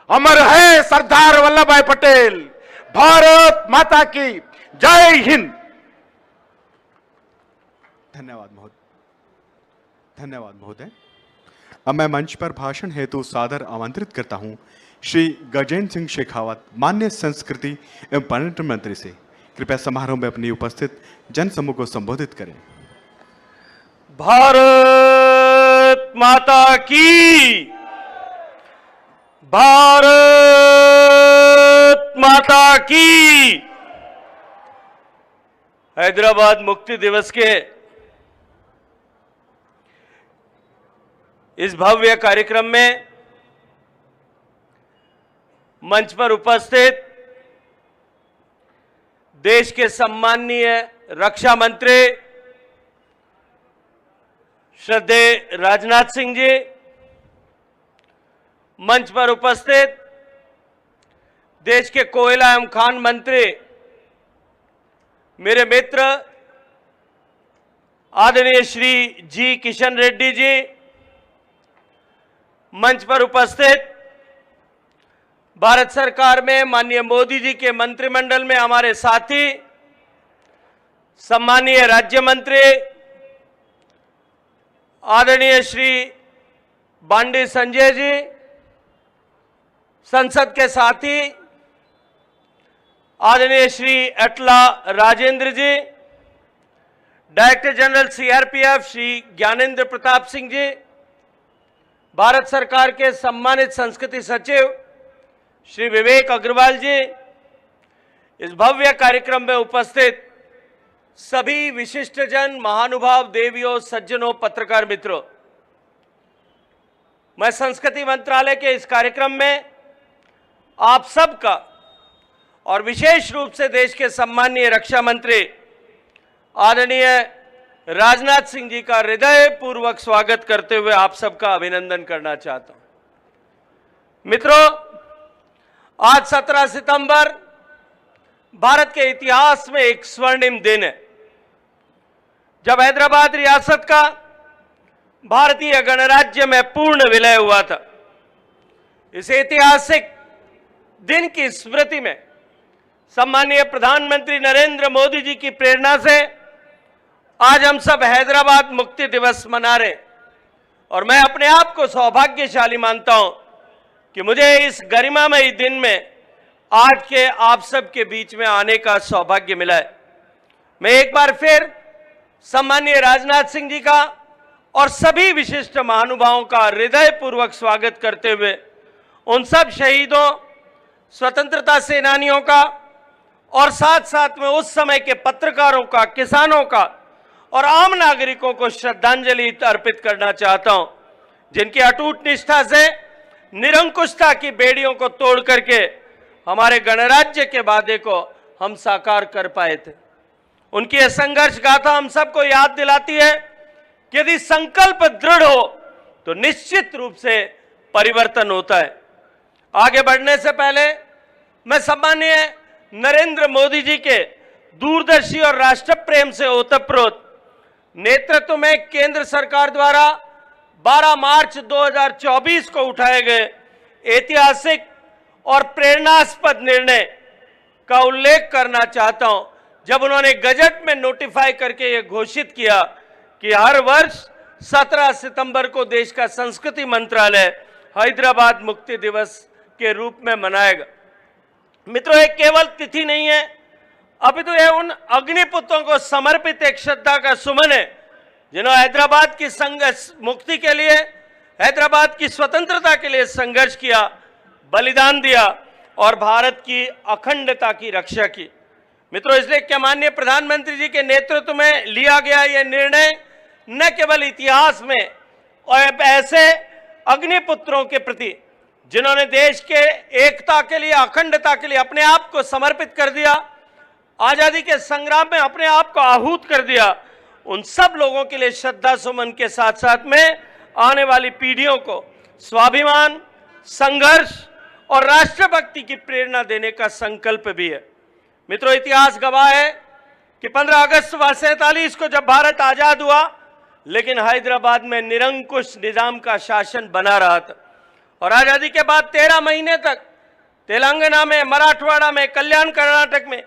అమర్ హై సర్దార్ వల్లభాయ్ పటేల్, భారత్ మాతా की जय हिंद। धन्यवाद महोदय। अब मैं मंच पर भाषण हेतु सादर आमंत्रित करता हूं श्री गजेंद्र सिंह शेखावत, माननीय संस्कृति एवं पर्यटन मंत्री से। कृपया समारोह में अपनी उपस्थित जनसमूह को संबोधित करें। भारत माता की, भारत माता की। हैदराबाद मुक्ति दिवस के इस भव्य कार्यक्रम में मंच पर उपस्थित देश के सम्माननीय रक्षा मंत्री श्रद्धेय राजनाथ सिंह जी, मंच पर उपस्थित देश के कोयला एवं खान मंत्री मेरे मित्र आदरणीय श्री जी किशन रेड्डी जी, मंच पर उपस्थित भारत सरकार में माननीय मोदी जी के मंत्रिमंडल में हमारे साथी सम्मानीय राज्य मंत्री आदरणीय श्री बांडी संजय जी, संसद के साथी आदरणीय Shri Atla Rajendra ji, director general CRPF Shri Gyanendra Pratap Singh ji, Bharat सरकार के सम्मानित संस्कृति सचिव श्री विवेक अग्रवाल जी, इस भव्य कार्यक्रम में उपस्थित सभी विशिष्टजन, महानुभाव, देवियों, सज्जनों, पत्रकार मित्रों, मैं संस्कृति मंत्रालय के इस कार्यक्रम में आप सबका और विशेष रूप से देश के सम्माननीय रक्षा मंत्री आदरणीय राजनाथ सिंह जी का हृदय पूर्वक स्वागत करते हुए आप सबका अभिनंदन करना चाहता हूं। मित्रों, आज 17 सितंबर भारत के इतिहास में एक स्वर्णिम दिन है, जब हैदराबाद रियासत का भारतीय गणराज्य में पूर्ण विलय हुआ था। इस ऐतिहासिक दिन की स्मृति में सम्मानीय प्रधानमंत्री नरेंद्र मोदी जी की प्रेरणा से आज हम सब हैदराबाद मुक्ति दिवस मना रहे हैं और मैं अपने आप को सौभाग्यशाली मानता हूं कि मुझे इस गरिमामयी दिन में आज के आप सब के बीच में आने का सौभाग्य मिला है। मैं एक बार फिर सम्मानीय राजनाथ सिंह जी का और सभी विशिष्ट महानुभावों का हृदयपूर्वक स्वागत करते हुए उन सब शहीदों, स्वतंत्रता सेनानियों का और साथ साथ में उस समय के पत्रकारों का, किसानों का और आम नागरिकों को श्रद्धांजलि अर्पित करना चाहता हूं, जिनकी अटूट निष्ठा से निरंकुशता की बेड़ियों को तोड़ करके हमारे गणराज्य के वादे को हम साकार कर पाए थे। उनकी यह संघर्ष गाथा हम सबको याद दिलाती है कि यदि संकल्प दृढ़ हो तो निश्चित रूप से परिवर्तन होता है। आगे बढ़ने से पहले मैं सम्माननीय नरेंद्र मोदी जी के दूरदर्शी और राष्ट्र प्रेम से ओतप्रोत नेतृत्व में केंद्र सरकार द्वारा 12 मार्च 2024 को उठाए गए ऐतिहासिक और प्रेरणास्पद निर्णय का उल्लेख करना चाहता हूं, जब उन्होंने गजट में नोटिफाई करके यह घोषित किया कि हर वर्ष 17 सितंबर को देश का संस्कृति मंत्रालय हैदराबाद मुक्ति दिवस के रूप में मनाएगा। मित्रों, एक केवल तिथि नहीं है, अभी तो यह उन अग्निपुत्रों को समर्पित एक श्रद्धा का सुमन है जिन्होंने हैदराबाद की मुक्ति के लिए, हैदराबाद की स्वतंत्रता के लिए संघर्ष किया, बलिदान दिया और भारत की अखंडता की रक्षा की। मित्रों, इसलिए क्या माननीय प्रधानमंत्री जी के नेतृत्व में लिया गया यह निर्णय न केवल इतिहास में और ऐसे अग्निपुत्रों के प्रति जिन्होंने देश के एकता के लिए, अखंडता के लिए अपने आप को समर्पित कर दिया, आजादी के संग्राम में अपने आप को आहूत कर दिया, उन सब लोगों के लिए श्रद्धा सुमन के साथ साथ में आने वाली पीढ़ियों को स्वाभिमान, संघर्ष और राष्ट्रभक्ति की प्रेरणा देने का संकल्प भी है। मित्रों, इतिहास गवाह है कि 15 अगस्त 1947 को जब भारत आजाद हुआ, लेकिन हैदराबाद में निरंकुश निजाम का शासन बना रहा था और आजादी के बाद 13 महीने तक तेलंगाना में, मराठवाड़ा में, कल्याण कर्नाटक में,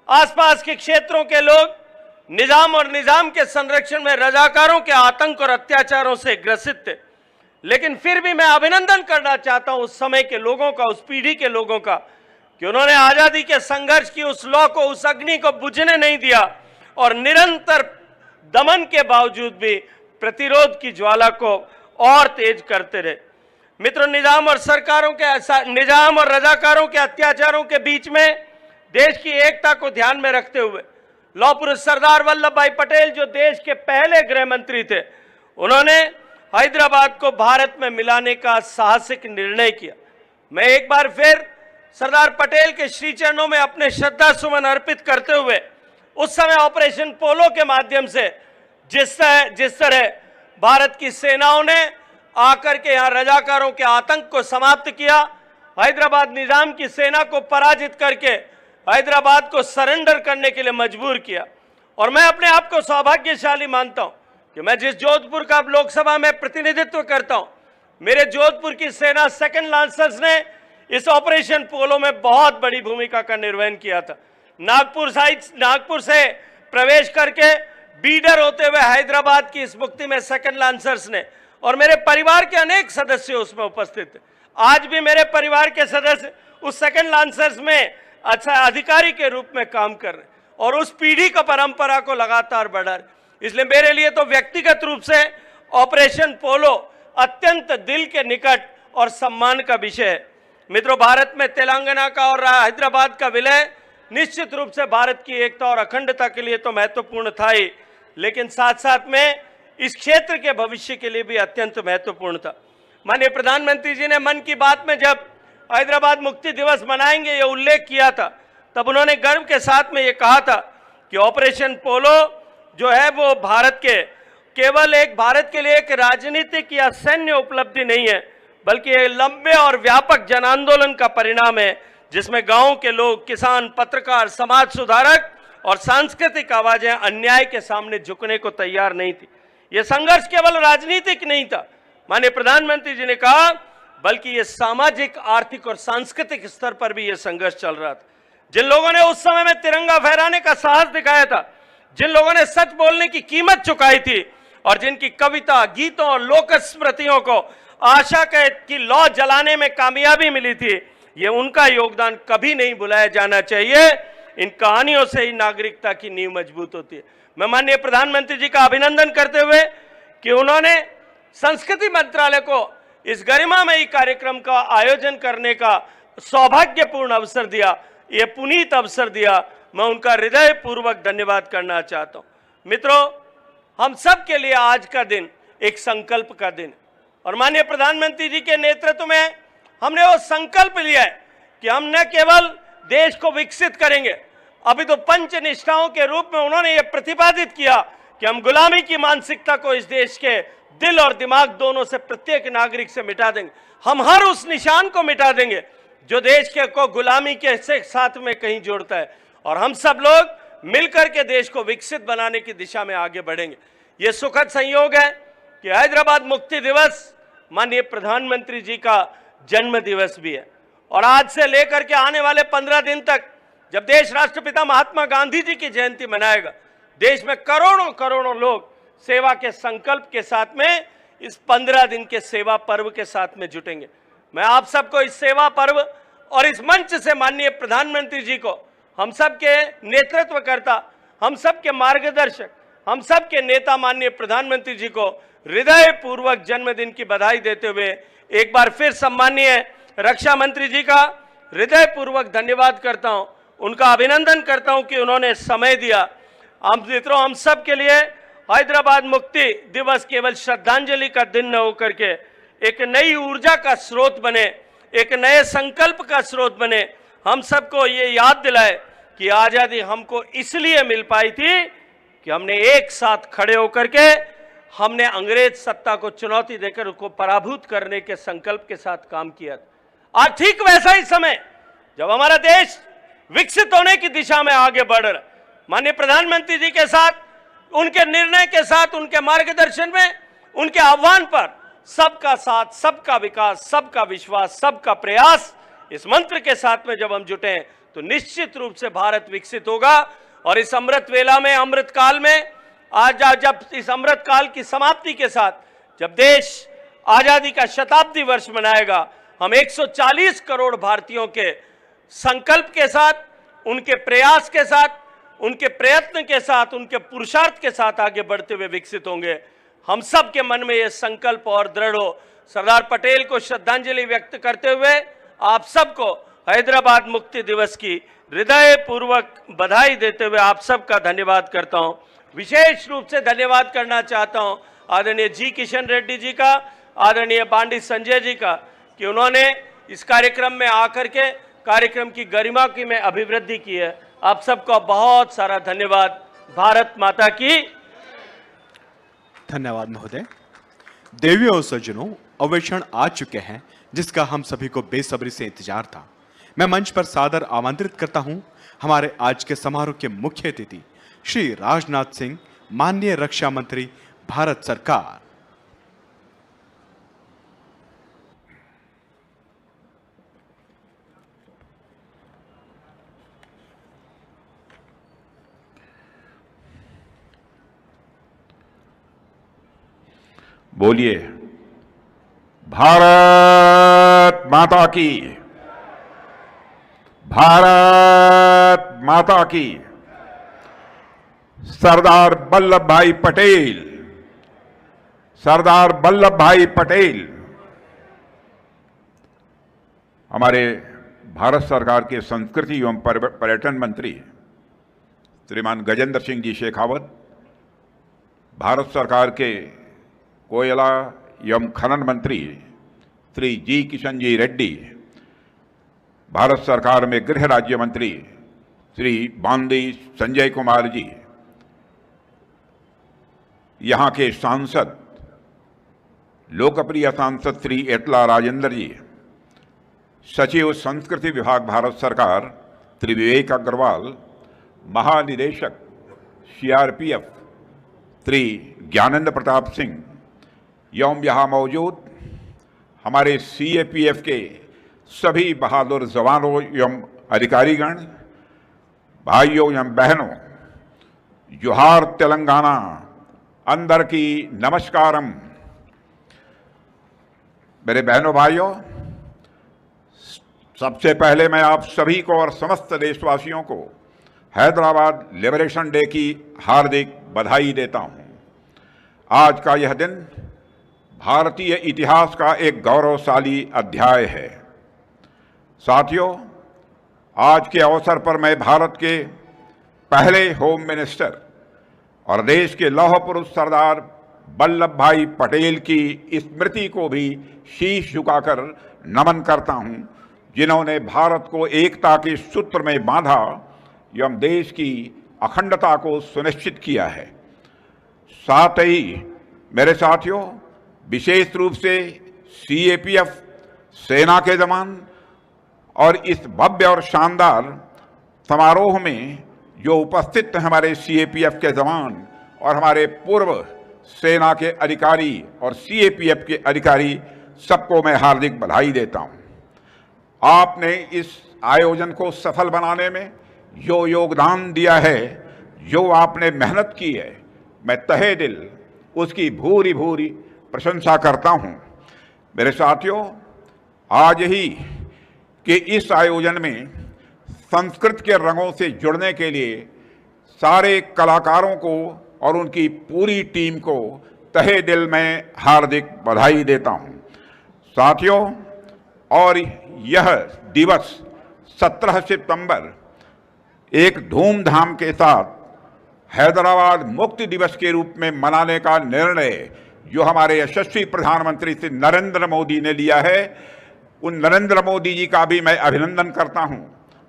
आसपास के क्षेत्रों के लोग निजाम और निजाम के संरक्षण में रजाकारों के आतंक और अत्याचारों से ग्रसित थे। लेकिन फिर भी मैं अभिनंदन करना चाहता हूं उस समय के लोगों का, उस पीढ़ी के लोगों का, कि उन्होंने आजादी के संघर्ष की उस लौ को, उस अग्नि को बुझने नहीं दिया और निरंतर दमन के बावजूद भी प्रतिरोध की ज्वाला को और तेज करते रहे। मित्रों, निजाम और रजाकारों के अत्याचारों के बीच में देश की एकता को ध्यान में रखते हुए लौह पुरुष सरदार वल्लभ भाई पटेल, जो देश के पहले गृह मंत्री थे, उन्होंने हैदराबाद को भारत में मिलाने का साहसिक निर्णय किया। मैं एक बार फिर सरदार पटेल के श्री चरणों में अपने श्रद्धा सुमन अर्पित करते हुए उस समय ऑपरेशन पोलो के माध्यम से जिस तरह भारत की सेनाओं ने आकर के यहाँ रजाकारों के आतंक को समाप्त किया, हैदराबाद निजाम की सेना को पराजित करके हैदराबाद को सरेंडर करने के लिए मजबूर किया। और मैं अपने आप को सौभाग्यशाली मानता हूं कि मैं जिस जोधपुर का लोकसभा में प्रतिनिधित्व करता हूं, मेरे जोधपुर की सेना सेकंड लांसर्स ने इस ऑपरेशन पोलो में बहुत बड़ी भूमिका का निर्वहन किया था। नागपुर से प्रवेश करके बीडर होते हुए हैदराबाद की इस मुक्ति में सेकंड लांसर्स ने, और मेरे परिवार के अनेक सदस्य उसमें उपस्थित थे। आज भी मेरे परिवार के सदस्य उस सेकंड लांसर्स में अच्छा अधिकारी के रूप में काम कर रहे और उस पीढ़ी का परंपरा को लगातार बढ़ा रहे। इसलिए मेरे लिए तो व्यक्तिगत रूप से ऑपरेशन पोलो अत्यंत दिल के निकट और सम्मान का विषय है। मित्रों, भारत में तेलंगाना का और हैदराबाद का विलय निश्चित रूप से भारत की एकता और अखंडता के लिए तो महत्वपूर्ण था ही, लेकिन साथ साथ में इस क्षेत्र के भविष्य के लिए भी अत्यंत महत्वपूर्ण था। माननीय प्रधानमंत्री जी ने मन की बात में जब हैदराबाद मुक्ति दिवस मनाएंगे ये उल्लेख किया था, तब उन्होंने गर्व के साथ में ये कहा था कि ऑपरेशन पोलो जो है वो भारत के लिए एक राजनीतिक या सैन्य उपलब्धि नहीं है, बल्कि ये लंबे और व्यापक जन आंदोलन का परिणाम है, जिसमें गांव के लोग, किसान, पत्रकार, समाज सुधारक और सांस्कृतिक आवाजें अन्याय के सामने झुकने को तैयार नहीं थी। ये संघर्ष केवल राजनीतिक नहीं था, माननीय प्रधानमंत्री जी ने कहा, बल्कि ये सामाजिक, आर्थिक और सांस्कृतिक स्तर पर भी ये संघर्ष चल रहा था। जिन लोगों ने उस समय में तिरंगा फहराने का साहस दिखाया था, जिन लोगों ने सच बोलने की कीमत चुकाई थी और जिनकी कविता, गीतों और लोक स्मृतियों को आशा की लौ जलाने में कामयाबी मिली थी, ये उनका योगदान कभी नहीं भुलाया जाना चाहिए। इन कहानियों से ही नागरिकता की नींव मजबूत होती है। मैं माननीय प्रधानमंत्री जी का अभिनंदन करते हुए कि उन्होंने संस्कृति मंत्रालय को इस गरिमामयी कार्यक्रम का आयोजन करने का सौभाग्यपूर्ण अवसर दिया, ये पुनीत अवसर दिया, मैं उनका हृदयपूर्वक धन्यवाद करना चाहता हूं। मित्रों, हम सब के लिए आज का दिन एक संकल्प का दिन है और माननीय प्रधानमंत्री जी के नेतृत्व में हमने वो संकल्प लिया है कि हम न केवल देश को विकसित करेंगे, अभी तो पंच निष्ठाओं के रूप में उन्होंने ये प्रतिपादित किया कि हम गुलामी की मानसिकता को इस देश के दिल और दिमाग दोनों से प्रत्येक नागरिक से मिटा देंगे। हम हर उस निशान को मिटा देंगे जो देश के को गुलामी के साथ में कहीं जोड़ता है, और हम सब लोग मिलकर के देश को विकसित बनाने की दिशा में आगे बढ़ेंगे। ये सुखद संयोग है कि हैदराबाद मुक्ति दिवस माननीय प्रधानमंत्री जी का जन्म दिवस भी है, और आज से लेकर के आने वाले 15 दिन तक जब देश राष्ट्रपिता महात्मा गांधी जी की जयंती मनाएगा, देश में करोड़ों करोड़ों लोग सेवा के संकल्प के साथ में इस 15 दिन के सेवा पर्व के साथ में जुटेंगे। मैं आप सबको इस सेवा पर्व और इस मंच से माननीय प्रधानमंत्री जी को, हम सब के नेतृत्वकर्ता, हम सब के मार्गदर्शक, हम सब के नेता माननीय प्रधानमंत्री जी को हृदयपूर्वक जन्मदिन की बधाई देते हुए एक बार फिर सम्माननीय रक्षा मंत्री जी का हृदयपूर्वक धन्यवाद करता हूं, उनका अभिनंदन करता हूं कि उन्होंने समय दिया। हम मित्रों, हम सब के लिए हैदराबाद मुक्ति दिवस केवल श्रद्धांजलि का दिन न होकर के एक नई ऊर्जा का स्रोत बने, एक नए संकल्प का स्रोत बने। हम सबको ये याद दिलाए कि आजादी हमको इसलिए मिल पाई थी कि हमने एक साथ खड़े होकर के हमने अंग्रेज सत्ता को चुनौती देकर उसको पराभूत करने के संकल्प के साथ काम किया। आज ठीक वैसा ही समय जब हमारा देश विकसित होने की दिशा में आगे बढ़ रहा, माननीय प्रधानमंत्री जी के साथ, उनके निर्णय के साथ, उनके मार्गदर्शन में, उनके आह्वान पर सबका साथ, सबका विकास, सबका विश्वास, सबका प्रयास, इस मंत्र के साथ में जब हम जुटे तो निश्चित रूप से भारत विकसित होगा। और इस अमृत वेला में, अमृत काल में, आज जब इस अमृत काल की समाप्ति के साथ जब देश आजादी का शताब्दी वर्ष मनाएगा, हम 140 करोड़ भारतीयों के संकल्प के साथ, उनके प्रयास के साथ, उनके प्रयत्न के साथ, उनके पुरुषार्थ के साथ आगे बढ़ते हुए विकसित होंगे। हम सब के मन में यह संकल्प और दृढ़ हो। सरदार पटेल को श्रद्धांजलि व्यक्त करते हुए आप सबको हैदराबाद मुक्ति दिवस की हृदयपूर्वक बधाई देते हुए आप सबका धन्यवाद करता हूं। विशेष रूप से धन्यवाद करना चाहता हूं आदरणीय जी किशन रेड्डी जी का, आदरणीय बांडी संजय जी का, कि उन्होंने इस कार्यक्रम में आकर के कार्यक्रम की गरिमा की में अभिवृद्धि की है। आप सबका बहुत सारा धन्यवाद। भारत माता की। धन्यवाद महोदय। देवियों और सज्जनों, अवेक्षण आ चुके हैं जिसका हम सभी को बेसब्री से इंतजार था। मैं मंच पर सादर आमंत्रित करता हूं हमारे आज के समारोह के मुख्य अतिथि श्री राजनाथ सिंह, माननीय रक्षा मंत्री, भारत सरकार। बोलिए भारत माता की, भारत माता की। सरदार वल्लभ भाई पटेल, सरदार वल्लभ भाई पटेल हमारे भारत सरकार के संस्कृति एवं पर्यटन मंत्री श्रीमान गजेंद्र सिंह जी शेखावत, भारत सरकार के कोयला एवं खनन मंत्री श्री जी किशन जी रेड्डी, भारत सरकार में गृह राज्य मंत्री श्री बांदी संजय कुमार जी, यहाँ के सांसद, लोकप्रिय सांसद श्री एतला राजेंद्र जी, सचिव संस्कृति विभाग भारत सरकार श्री विवेक अग्रवाल, महानिदेशक सीआरपीएफ श्री ज्ञानेंद्र प्रताप सिंह एवं यहाँ मौजूद हमारे सीएपीएफ के सभी बहादुर जवानों एवं अधिकारीगण, भाइयों एवं बहनों, जोहार तेलंगाना, अंदर की नमस्कारम। मेरे बहनों भाइयों, सबसे पहले मैं आप सभी को और समस्त देशवासियों को हैदराबाद लिबरेशन डे की हार्दिक बधाई देता हूं। आज का यह दिन भारतीय इतिहास का एक गौरवशाली अध्याय है। साथियों, आज के अवसर पर मैं भारत के पहले होम मिनिस्टर और देश के लौह पुरुष सरदार वल्लभ भाई पटेल की स्मृति को भी शीश झुकाकर नमन करता हूं, जिन्होंने भारत को एकता के सूत्र में बांधा एवं देश की अखंडता को सुनिश्चित किया है। साथ ही मेरे साथियों, विशेष रूप से सीएपीएफ सेना के जवान और इस भव्य और शानदार समारोह में जो उपस्थित हैं हमारे सीएपीएफ के जवान और हमारे पूर्व सेना के अधिकारी और सीएपीएफ के अधिकारी, सबको मैं हार्दिक बधाई देता हूं। आपने इस आयोजन को सफल बनाने में जो योगदान दिया है, जो आपने मेहनत की है, मैं तहे दिल उसकी भूरी भूरी प्रशंसा करता हूं। मेरे साथियों, आज ही के इस आयोजन में संस्कृत के रंगों से जुड़ने के लिए सारे कलाकारों को और उनकी पूरी टीम को तहे दिल में हार्दिक बधाई देता हूं। साथियों, और यह दिवस 17 सितंबर एक धूमधाम के साथ हैदराबाद मुक्ति दिवस के रूप में मनाने का निर्णय जो हमारे यशस्वी प्रधानमंत्री श्री नरेंद्र मोदी ने लिया है, उन नरेंद्र मोदी जी का भी मैं अभिनंदन करता हूं।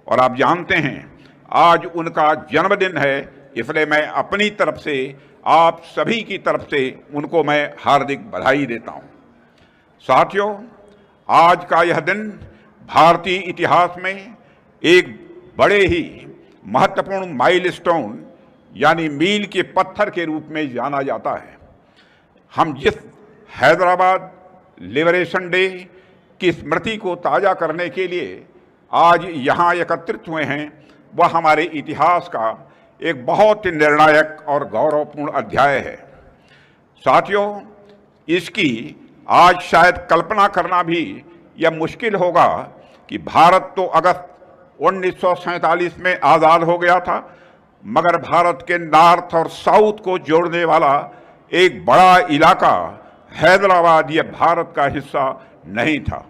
और आप जानते हैं आज उनका जन्मदिन है, इसलिए मैं अपनी तरफ से, आप सभी की तरफ से उनको मैं हार्दिक बधाई देता हूं। साथियों, आज का यह दिन भारतीय इतिहास में एक बड़े ही महत्वपूर्ण माइलस्टोन यानी मील के पत्थर के रूप में जाना जाता है। हम जिस हैदराबाद लिबरेशन डे की स्मृति को ताज़ा करने के लिए आज यहाँ एकत्रित हुए हैं, वह हमारे इतिहास का एक बहुत ही निर्णायक और गौरवपूर्ण अध्याय है। साथियों, इसकी आज शायद कल्पना करना भी यह मुश्किल होगा कि भारत तो अगस्त 1947 में आज़ाद हो गया था, मगर भारत के नॉर्थ और साउथ को जोड़ने वाला एक बड़ा इलाका हैदराबाद यह भारत का हिस्सा नहीं था।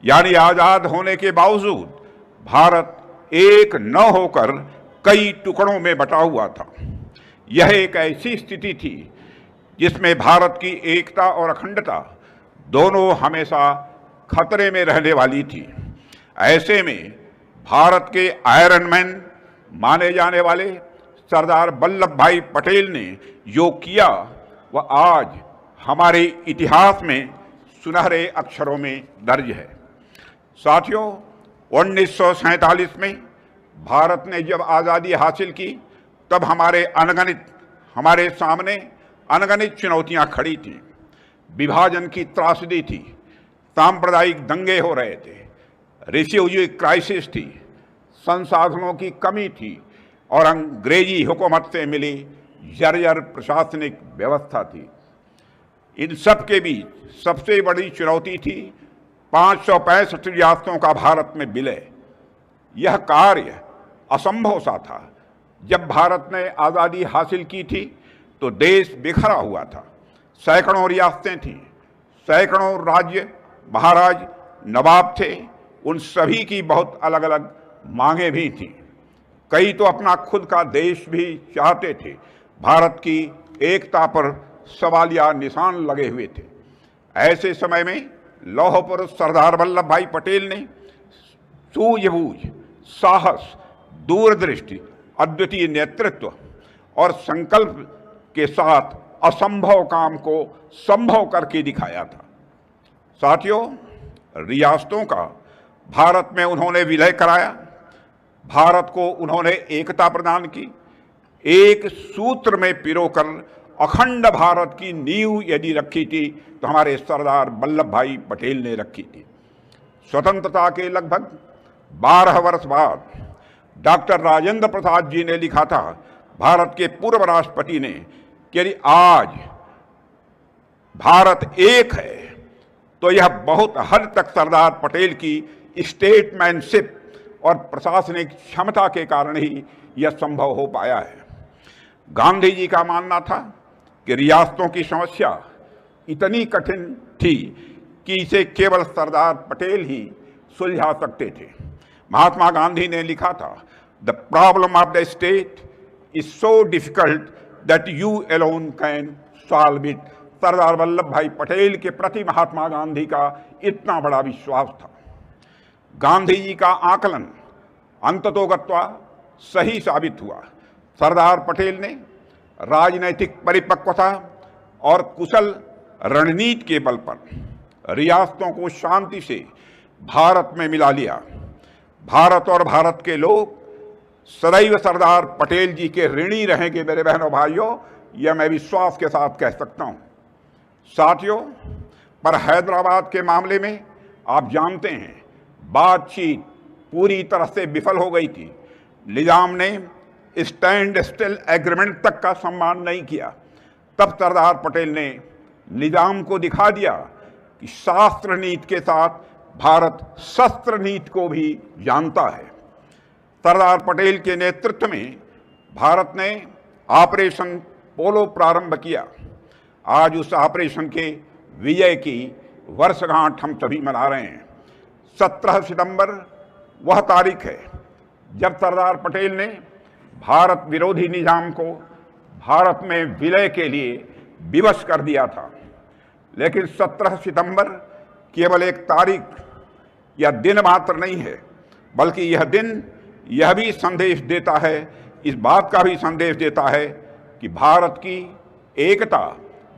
यानी आज़ाद होने के बावजूद भारत एक न होकर कई टुकड़ों में बटा हुआ था। यह एक ऐसी स्थिति थी जिसमें भारत की एकता और अखंडता दोनों हमेशा खतरे में रहने वाली थी। ऐसे में भारत के आयरन मैन माने जाने वाले सरदार वल्लभ भाई पटेल ने जो किया वह आज हमारे इतिहास में सुनहरे अक्षरों में दर्ज है। साथियों, 1947 में भारत ने जब आज़ादी हासिल की तब हमारे सामने अनगणित चुनौतियां खड़ी थीं। विभाजन की त्रासदी थी, सांप्रदायिक दंगे हो रहे थे, रिफ्यूजी क्राइसिस थी, संसाधनों की कमी थी और अंग्रेजी हुकूमत से मिली जर्जर प्रशासनिक व्यवस्था थी। इन सब के बीच सबसे बड़ी चुनौती थी 565 रियासतों का भारत में विलय। यह कार्य असंभव सा था। जब भारत ने आज़ादी हासिल की थी तो देश बिखरा हुआ था। सैकड़ों रियासतें थीं, सैकड़ों राज्य महाराज नवाब थे। उन सभी की बहुत अलग अलग मांगें भी थीं। कई तो अपना खुद का देश भी चाहते थे। भारत की एकता पर सवालिया निशान लगे हुए थे। ऐसे समय में लौह पुरुष सरदार वल्लभ भाई पटेल ने सूझबूझ, साहस, दूरदृष्टि, अद्वितीय नेतृत्व और संकल्प के साथ असंभव काम को संभव करके दिखाया था। साथियों, रियासतों का भारत में उन्होंने विलय कराया। भारत को उन्होंने एकता प्रदान की। एक सूत्र में पिरोकर अखंड भारत की नींव यदि रखी थी तो हमारे सरदार वल्लभ भाई पटेल ने रखी थी। स्वतंत्रता के लगभग 12 वर्ष बाद डॉक्टर राजेंद्र प्रसाद जी ने लिखा था, भारत के पूर्व राष्ट्रपति ने, कि यदि आज भारत एक है तो यह बहुत हद तक सरदार पटेल की स्टेटमैनशिप और प्रशासनिक क्षमता के कारण ही यह संभव हो पाया है। गांधी जी का मानना था कि रियासतों की समस्या इतनी कठिन थी कि इसे केवल सरदार पटेल ही सुलझा सकते थे। महात्मा गांधी ने लिखा था, the problem of the state is so difficult that you alone can solve it. Sardar Vallabh bhai Patel के प्रति महात्मा गांधी का इतना बड़ा विश्वास था। गांधी जी का आकलन अंततोगत्वा सही साबित हुआ। सरदार पटेल ने राजनैतिक परिपक्वता और कुशल रणनीति के बल पर रियासतों को शांति से भारत में मिला लिया। भारत और भारत के लोग सदैव सरदार पटेल जी के ऋणी रहेंगे। मेरे बहनों भाइयों, यह मैं विश्वास के साथ कह सकता हूं। साथियों, पर हैदराबाद के मामले में आप जानते हैं बातचीत पूरी तरह से विफल हो गई थी। निजाम ने स्टैंड स्टिल एग्रीमेंट तक का सम्मान नहीं किया। तब सरदार पटेल ने निजाम को दिखा दिया कि शास्त्र नीति के साथ भारत शस्त्र नीति को भी जानता है। सरदार पटेल के नेतृत्व में भारत ने ऑपरेशन पोलो प्रारंभ किया। आज उस ऑपरेशन के विजय की वर्षगांठ हम सभी मना रहे हैं। 17 सितंबर वह तारीख है जब सरदार पटेल ने भारत विरोधी निजाम को भारत में विलय के लिए विवश कर दिया था। लेकिन 17 सितंबर केवल एक तारीख या दिन मात्र नहीं है, बल्कि यह दिन यह भी संदेश देता है, इस बात का भी संदेश देता है कि भारत की एकता,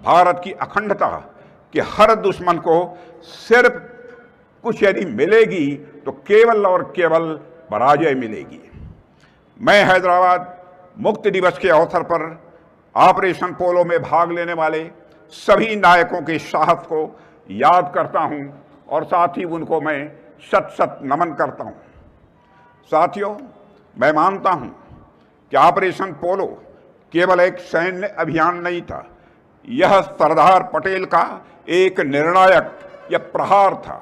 भारत की अखंडता के हर दुश्मन को सिर्फ कुछ यदि मिलेगी तो केवल और केवल पराजय मिलेगी। मैं हैदराबाद मुक्ति दिवस के अवसर पर ऑपरेशन पोलो में भाग लेने वाले सभी नायकों के साहस को याद करता हूं और साथ ही उनको मैं शत शत नमन करता हूं। साथियों, मैं मानता हूं कि ऑपरेशन पोलो केवल एक सैन्य अभियान नहीं था, यह सरदार पटेल का एक निर्णायक या प्रहार था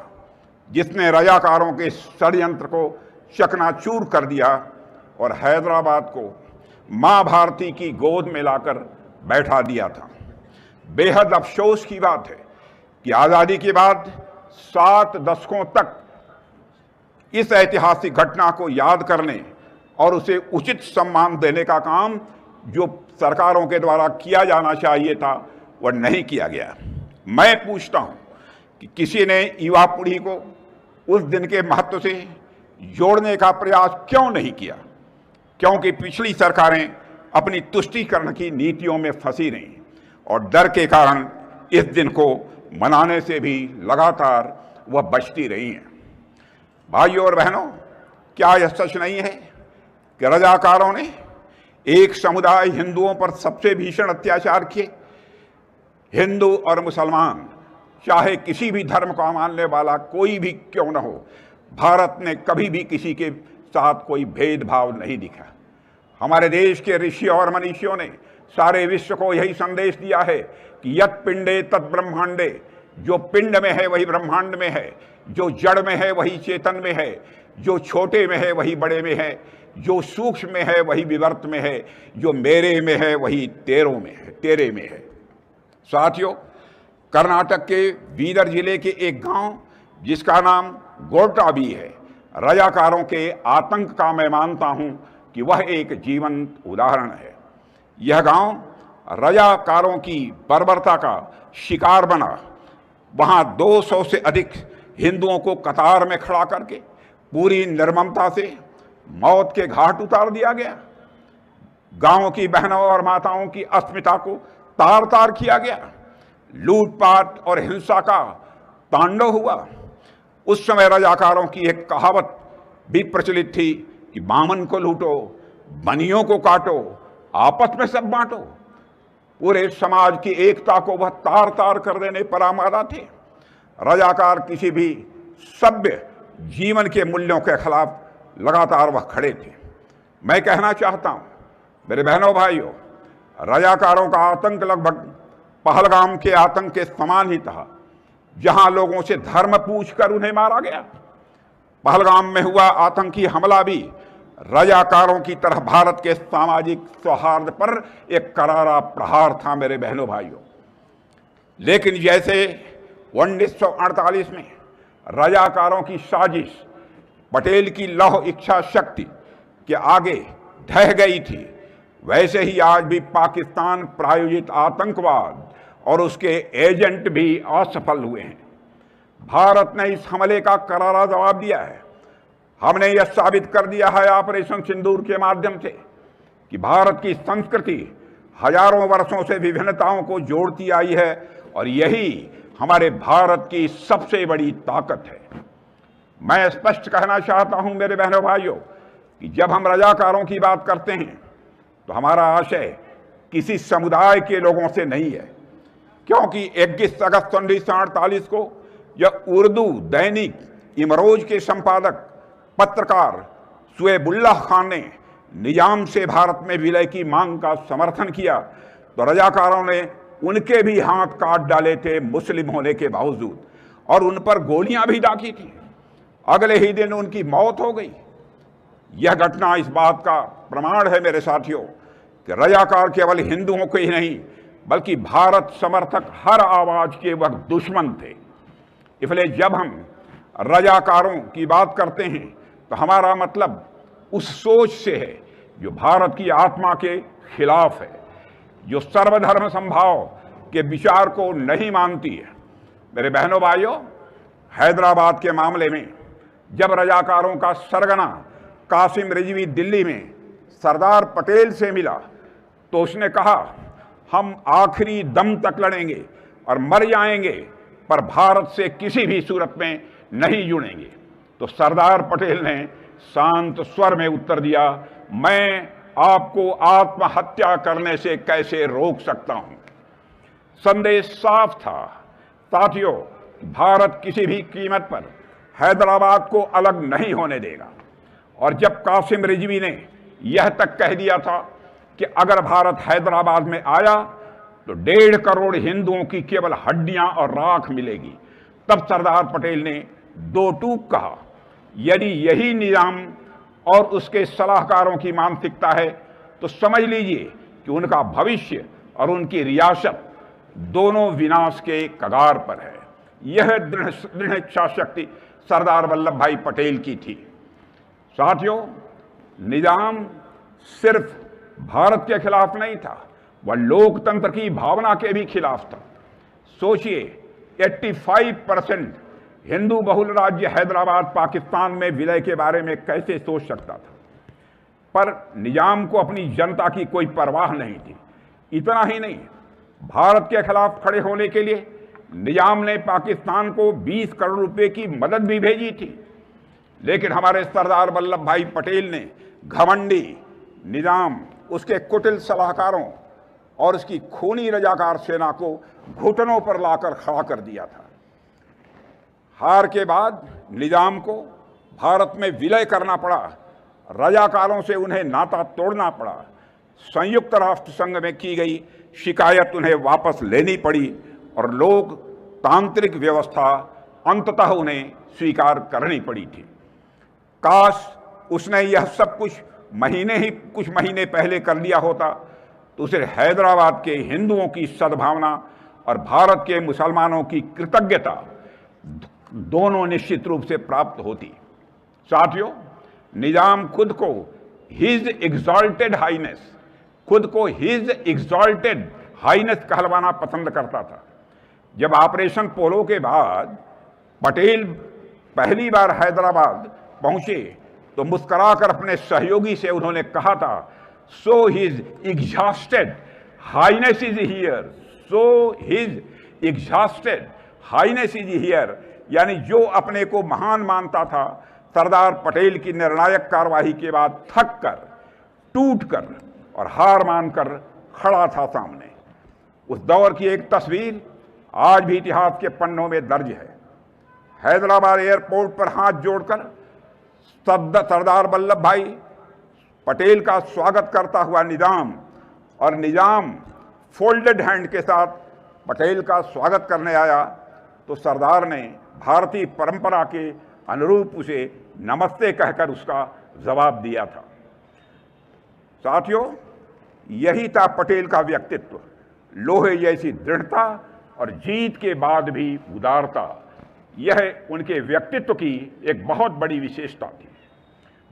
जिसने रजाकारों के षड्यंत्र को चकनाचूर कर दिया और हैदराबाद को मां भारती की गोद में लाकर बैठा दिया था। बेहद अफसोस की बात है कि आज़ादी के बाद 7 दशकों तक इस ऐतिहासिक घटना को याद करने और उसे उचित सम्मान देने का काम जो सरकारों के द्वारा किया जाना चाहिए था वह नहीं किया गया। मैं पूछता हूं कि किसी ने युवा पीढ़ी को उस दिन के महत्व से जोड़ने का प्रयास क्यों नहीं किया? क्योंकि पिछली सरकारें अपनी तुष्टीकरण की नीतियों में फंसी रहीं और डर के कारण इस दिन को मनाने से भी लगातार वह बचती रही हैं। भाइयों और बहनों, क्या यह सच नहीं है कि रजाकारों ने एक समुदाय हिंदुओं पर सबसे भीषण अत्याचार किए? हिंदू और मुसलमान, चाहे किसी भी धर्म का मानने वाला कोई भी क्यों न हो, भारत ने कभी भी किसी के साथ कोई भेदभाव नहीं दिखा। हमारे देश के ऋषि और मनीषियों ने सारे विश्व को यही संदेश दिया है कि यत् पिंडे तत् ब्रह्मांडे, जो पिंड में है वही ब्रह्मांड में है, जो जड़ में है वही चेतन में है, जो छोटे में है वही बड़े में है, जो सूक्ष्म में है वही विवर्त में है, जो मेरे में है वही तेरे में है। साथियों, कर्नाटक के बीदर जिले के एक गांव जिसका नाम गोरटाबी है, रजाकारों के आतंक का मैं मानता हूं कि वह एक जीवंत उदाहरण है। यह गांव रजाकारों की बर्बरता का शिकार बना। वहां 200 से अधिक हिंदुओं को कतार में खड़ा करके पूरी निर्ममता से मौत के घाट उतार दिया गया। गांव की बहनों और माताओं की अस्मिता को तार तार किया गया। लूटपाट और हिंसा का तांडव हुआ। उस समय रजाकारों की एक कहावत भी प्रचलित थी कि बामन को लूटो, बनियों को काटो, आपस में सब बांटो। पूरे समाज की एकता को वह तार तार कर देने पर आमादा थे। रजाकार किसी भी सभ्य जीवन के मूल्यों के खिलाफ लगातार वह खड़े थे। मैं कहना चाहता हूं मेरे बहनों भाइयों, रजाकारों का आतंक लगभग पहलगाम के आतंक के समान ही था, जहां लोगों से धर्म पूछकर उन्हें मारा गया। पहलगाम में हुआ आतंकी हमला भी रजाकारों की तरह भारत के सामाजिक सौहार्द पर एक करारा प्रहार था मेरे बहनों भाइयों। लेकिन जैसे 1948 में रजाकारों की साजिश पटेल की लौह इच्छा शक्ति के आगे ढह गई थी, वैसे ही आज भी पाकिस्तान प्रायोजित आतंकवाद और उसके एजेंट भी असफल हुए हैं। भारत ने इस हमले का करारा जवाब दिया है। हमने यह साबित कर दिया है ऑपरेशन सिंदूर के माध्यम से कि भारत की संस्कृति हजारों वर्षों से विभिन्नताओं को जोड़ती आई है और यही हमारे भारत की सबसे बड़ी ताकत है। मैं स्पष्ट कहना चाहता हूं मेरे बहनों भाइयों कि जब हम रजाकारों की बात करते हैं तो हमारा आशय किसी समुदाय के लोगों से नहीं है, क्योंकि 21 अगस्त 1948 को यह उर्दू दैनिक इमरोज के संपादक पत्रकार सुएबुल्लाह खान ने निजाम से भारत में विलय की मांग का समर्थन किया तो रजाकारों ने उनके भी हाथ काट डाले थे मुस्लिम होने के बावजूद, और उन पर गोलियां भी दागी थी। अगले ही दिन उनकी मौत हो गई। यह घटना इस बात का प्रमाण है मेरे साथियों कि रजाकार केवल हिंदुओं के ही नहीं बल्कि भारत समर्थक हर आवाज के वह दुश्मन थे। इसलिए जब हम रजाकारों की बात करते हैं तो हमारा मतलब उस सोच से है जो भारत की आत्मा के खिलाफ है, जो सर्वधर्म समभाव के विचार को नहीं मानती है। मेरे बहनों भाइयों, हैदराबाद के मामले में जब रजाकारों का सरगना कासिम रिजवी दिल्ली में सरदार पटेल से मिला तो उसने कहा, हम आखिरी दम तक लड़ेंगे और मर जाएंगे पर भारत से किसी भी सूरत में नहीं जुड़ेंगे। तो सरदार पटेल ने शांत स्वर में उत्तर दिया, मैं आपको आत्महत्या करने से कैसे रोक सकता हूं। संदेश साफ था। साथियों, भारत किसी भी कीमत पर हैदराबाद को अलग नहीं होने देगा। और जब कासिम रिजवी ने यह तक कह दिया था कि अगर भारत हैदराबाद में आया तो 1.5 करोड़ हिंदुओं की केवल हड्डियां और राख मिलेगी, तब सरदार पटेल ने दो टूक कहा, यदि यही निजाम और उसके सलाहकारों की मानसिकता है तो समझ लीजिए कि उनका भविष्य और उनकी रियासत दोनों विनाश के कगार पर है। यह दृढ़ इच्छा शक्ति सरदार वल्लभ भाई पटेल की थी। साथियों, निजाम सिर्फ भारत के खिलाफ नहीं था, वह लोकतंत्र की भावना के भी खिलाफ था। सोचिए, 85% हिंदू बहुल राज्य हैदराबाद पाकिस्तान में विलय के बारे में कैसे सोच सकता था। पर निजाम को अपनी जनता की कोई परवाह नहीं थी। इतना ही नहीं, भारत के खिलाफ खड़े होने के लिए निजाम ने पाकिस्तान को 20 करोड़ रुपए की मदद भी भेजी थी। लेकिन हमारे सरदार वल्लभ भाई पटेल ने घमंडी निजाम, उसके कुटिल सलाहकारों और उसकी खूनी रजाकार सेना को घुटनों पर लाकर खड़ा कर दिया था। हार के बाद निजाम को भारत में विलय करना पड़ा, रजाकारों से उन्हें नाता तोड़ना पड़ा, संयुक्त राष्ट्र संघ में की गई शिकायत उन्हें वापस लेनी पड़ी और लोकतांत्रिक व्यवस्था अंततः उन्हें स्वीकार करनी पड़ी थी। काश उसने यह सब कुछ कुछ महीने पहले कर लिया होता तो उसे हैदराबाद के हिंदुओं की सद्भावना और भारत के मुसलमानों की कृतज्ञता दोनों निश्चित रूप से प्राप्त होती। साथियों, निजाम खुद को हिज एग्जॉल्टेड हाइनेस कहलवाना पसंद करता था। जब ऑपरेशन पोलो के बाद पटेल पहली बार हैदराबाद पहुंचे तो मुस्कुराकर अपने सहयोगी से उन्होंने कहा था, so his exhausted highness is here, so his exhausted highness is here, यानी जो अपने को महान मानता था, सरदार पटेल की निर्णायक कार्रवाई के बाद थक कर, टूट कर और हार मानकर खड़ा था सामने। उस दौर की एक तस्वीर आज भी इतिहास के पन्नों में दर्ज है। हैदराबाद एयरपोर्ट पर हाथ जोड़कर सरदार वल्लभ भाई पटेल का स्वागत करता हुआ निजाम और निजाम फोल्डेड हैंड के साथ पटेल का स्वागत करने आया तो सरदार ने भारतीय परंपरा के अनुरूप उसे नमस्ते कहकर उसका जवाब दिया था। साथियों, यही था पटेल का व्यक्तित्व, लोहे जैसी दृढ़ता और जीत के बाद भी उदारता। यह उनके व्यक्तित्व की एक बहुत बड़ी विशेषता थी।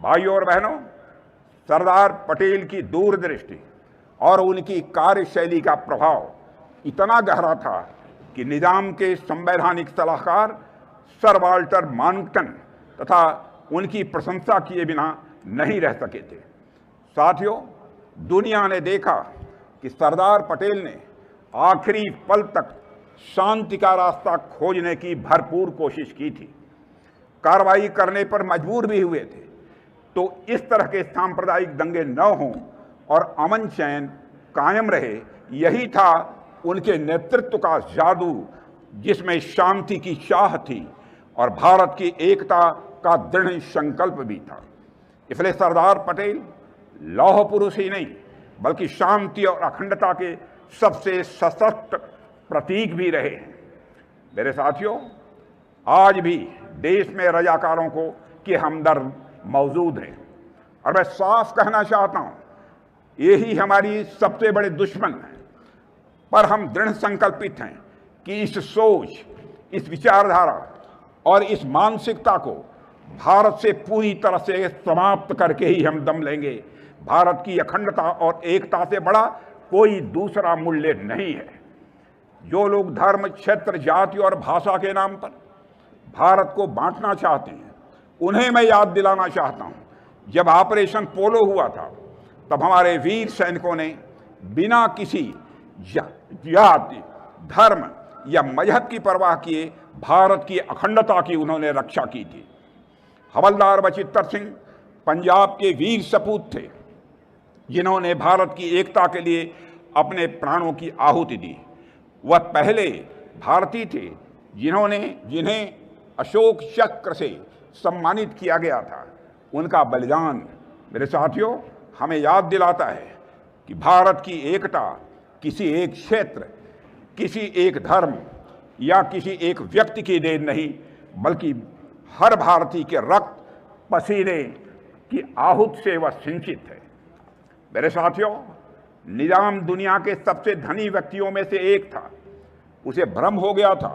भाइयों और बहनों, सरदार पटेल की दूरदृष्टि और उनकी कार्यशैली का प्रभाव इतना गहरा था कि निजाम के संवैधानिक सलाहकार सर वाल्टर मार्कटन तथा उनकी प्रशंसा किए बिना नहीं रह सके थे। साथियों, दुनिया ने देखा कि सरदार पटेल ने आखिरी पल तक शांति का रास्ता खोजने की भरपूर कोशिश की थी। कार्रवाई करने पर मजबूर भी हुए थे तो इस तरह के सांप्रदायिक दंगे न हों और अमन चैन कायम रहे, यही था उनके नेतृत्व का जादू, जिसमें शांति की चाह थी और भारत की एकता का दृढ़ संकल्प भी था। इसलिए सरदार पटेल लौह पुरुष ही नहीं बल्कि शांति और अखंडता के सबसे सशक्त प्रतीक भी रहे हैं। मेरे साथियों, आज भी देश में रजाकारों को के हमदर्द मौजूद हैं और मैं साफ कहना चाहता हूं, यही हमारी सबसे बड़े दुश्मन हैं। पर हम दृढ़ संकल्पित हैं कि इस सोच, इस विचारधारा और इस मानसिकता को भारत से पूरी तरह से समाप्त करके ही हम दम लेंगे। भारत की अखंडता और एकता से बड़ा कोई दूसरा मूल्य नहीं है। जो लोग धर्म, क्षेत्र, जाति और भाषा के नाम पर भारत को बांटना चाहते हैं, उन्हें मैं याद दिलाना चाहता हूं, जब ऑपरेशन पोलो हुआ था तब हमारे वीर सैनिकों ने बिना किसी जाति, धर्म या मजहब की परवाह किए भारत की अखंडता की उन्होंने रक्षा की थी। हवलदार बचित्तर सिंह पंजाब के वीर सपूत थे, जिन्होंने भारत की एकता के लिए अपने प्राणों की आहुति दी। वह पहले भारतीय थे जिन्हें अशोक चक्र से सम्मानित किया गया था। उनका बलिदान, मेरे साथियों, हमें याद दिलाता है कि भारत की एकता किसी एक क्षेत्र, किसी एक धर्म या किसी एक व्यक्ति की देन नहीं, बल्कि हर भारतीय के रक्त, पसीने की आहूत से वह सिंचित है। मेरे साथियों, निजाम दुनिया के सबसे धनी व्यक्तियों में से एक था। उसे भ्रम हो गया था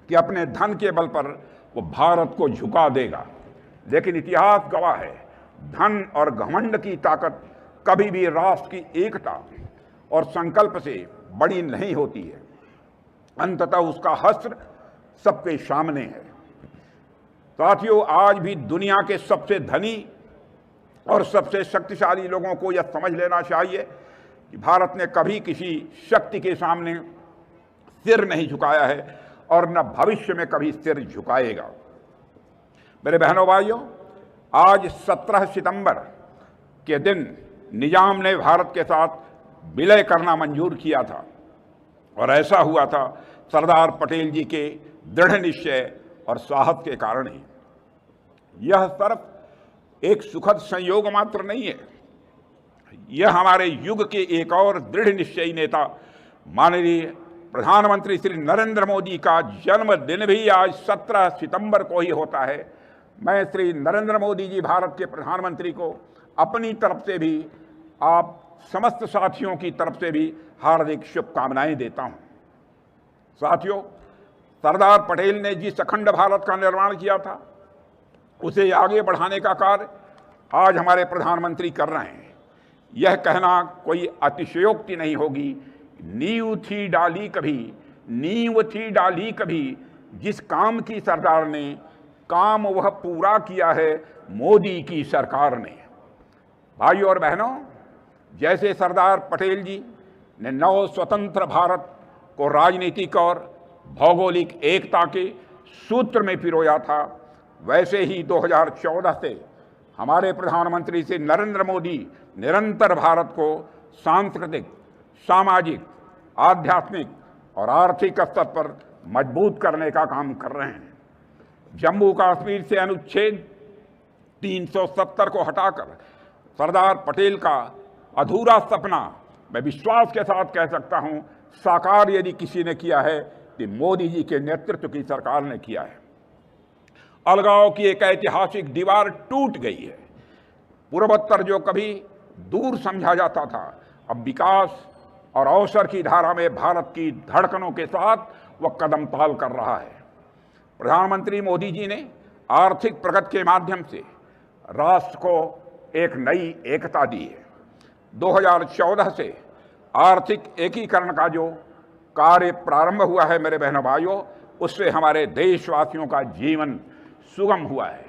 कि अपने धन के बल पर वो भारत को झुका देगा, लेकिन इतिहास गवाह है, धन और घमंड की ताकत कभी भी राष्ट्र की एकता और संकल्प से बड़ी नहीं होती है। अंततः उसका हश्र सबके सामने है। साथियों, आज भी दुनिया के सबसे धनी और सबसे शक्तिशाली लोगों को यह समझ लेना चाहिए कि भारत ने कभी किसी शक्ति के सामने सिर नहीं झुकाया है और न भविष्य में कभी सिर झुकाएगा। मेरे बहनों भाइयों, आज 17 सितंबर के दिन निजाम ने भारत के साथ विलय करना मंजूर किया था और ऐसा हुआ था सरदार पटेल जी के दृढ़ निश्चय और साहस के कारण ही। यह सिर्फ एक सुखद संयोग मात्र नहीं है, यह हमारे युग के एक और दृढ़ निश्चयी नेता माननीय प्रधानमंत्री श्री नरेंद्र मोदी का जन्मदिन भी आज 17 सितंबर को ही होता है। मैं श्री नरेंद्र मोदी जी भारत के प्रधानमंत्री को अपनी तरफ से भी, आप समस्त साथियों की तरफ से भी हार्दिक शुभकामनाएं देता हूं। साथियों, सरदार पटेल ने जिस अखंड भारत का निर्माण किया था उसे आगे बढ़ाने का कार्य आज हमारे प्रधानमंत्री कर रहे हैं। यह कहना कोई अतिशयोक्ति नहीं होगी, नींव थी डाली कभी जिस काम की सरदार ने, काम वह पूरा किया है मोदी की सरकार ने। भाइयों और बहनों, जैसे सरदार पटेल जी ने नव स्वतंत्र भारत को राजनीतिक और भौगोलिक एकता के सूत्र में पिरोया था, वैसे ही 2014 से हमारे प्रधानमंत्री श्री नरेंद्र मोदी निरंतर भारत को सांस्कृतिक, सामाजिक, आध्यात्मिक और आर्थिक स्तर पर मजबूत करने का काम कर रहे हैं। जम्मू कश्मीर से अनुच्छेद 370 को हटाकर सरदार पटेल का अधूरा सपना मैं विश्वास के साथ कह सकता हूं साकार यदि किसी ने किया है तो मोदी जी के नेतृत्व की सरकार ने किया है। अलगाव की एक ऐतिहासिक दीवार टूट गई है। पूर्वोत्तर जो कभी दूर समझा जाता था, अब विकास और अवसर की धारा में भारत की धड़कनों के साथ वह कदम ताल कर रहा है। प्रधानमंत्री मोदी जी ने आर्थिक प्रगति के माध्यम से राष्ट्र को एक नई एकता दी है। 2014 से आर्थिक एकीकरण का जो कार्य प्रारंभ हुआ है मेरे बहनों भाइयों, उससे हमारे देशवासियों का जीवन सुगम हुआ है।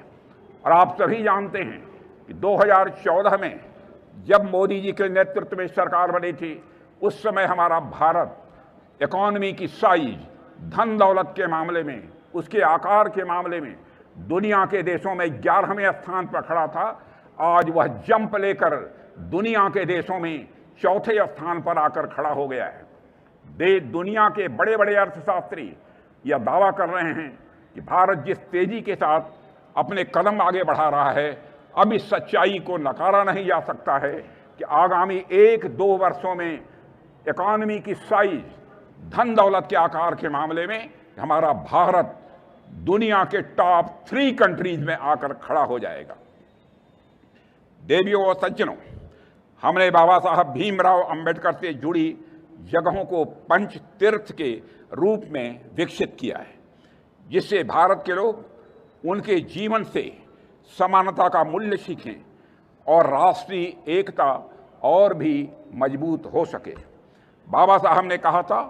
और आप सभी जानते हैं कि 2014 में जब मोदी जी के नेतृत्व में सरकार बनी थी, उस समय हमारा भारत इकोनॉमी की साइज, धन दौलत के मामले में, उसके आकार के मामले में दुनिया के देशों में 11वें स्थान पर खड़ा था। आज वह जंप लेकर दुनिया के देशों में 4थे स्थान पर आकर खड़ा हो गया है। दुनिया के बड़े बड़े अर्थशास्त्री यह दावा कर रहे हैं कि भारत जिस तेजी के साथ अपने कदम आगे बढ़ा रहा है, अब इस सच्चाई को नकारा नहीं जा सकता है कि आगामी 1-2 वर्षों में इकोनॉमी की साइज, धन दौलत के आकार के मामले में हमारा भारत दुनिया के टॉप 3 कंट्रीज में आकर खड़ा हो जाएगा। देवियों और सज्जनों, हमने बाबा साहब भीमराव अंबेडकर से जुड़ी जगहों को पंच तीर्थ के रूप में विकसित किया है, जिससे भारत के लोग उनके जीवन से समानता का मूल्य सीखें और राष्ट्रीय एकता और भी मजबूत हो सके। बाबा साहब ने कहा था,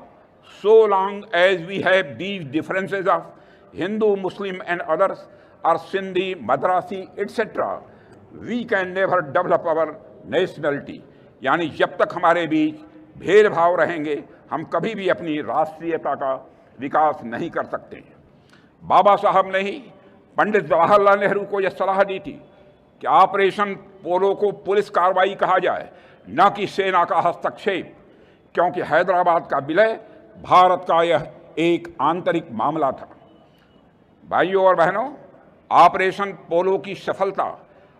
so long as we have these differences of Hindu, Muslim and others और Sindhi, Madrasi etcetera, we can never develop our nationality. यानी जब तक हमारे बीच भेदभाव रहेंगे, हम कभी भी अपनी राष्ट्रीयता का विकास नहीं कर सकते। बाबा साहब ने ही पंडित जवाहरलाल नेहरू को यह सलाह दी थी कि ऑपरेशन पोलो को पुलिस कार्रवाई कहा जाए, न कि सेना का हस्तक्षेप, क्योंकि हैदराबाद का विलय भारत का यह एक आंतरिक मामला था। भाइयों और बहनों, ऑपरेशन पोलो की सफलता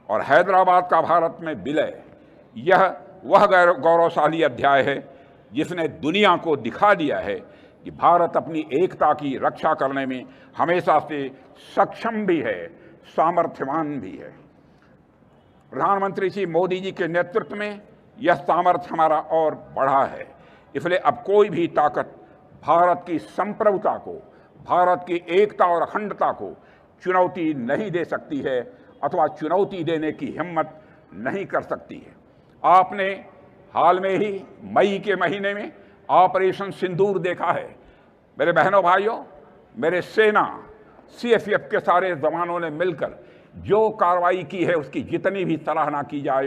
और हैदराबाद का भारत में विलय, यह वह गौरवशाली अध्याय है जिसने दुनिया को दिखा दिया है कि भारत अपनी एकता की रक्षा करने में हमेशा से सक्षम भी है, सामर्थ्यवान भी है। प्रधानमंत्री श्री मोदी जी के नेतृत्व में यह सामर्थ्य हमारा और बढ़ा है। इसलिए अब कोई भी ताकत भारत की संप्रभुता को, भारत की एकता और अखंडता को चुनौती नहीं दे सकती है अथवा चुनौती देने की हिम्मत नहीं कर सकती है। आपने हाल में ही मई के महीने में ऑपरेशन सिंदूर देखा है। मेरे बहनों भाइयों, मेरे सेना सीएफएफ के सारे जवानों ने मिलकर जो कार्रवाई की है उसकी जितनी भी सराहना की जाए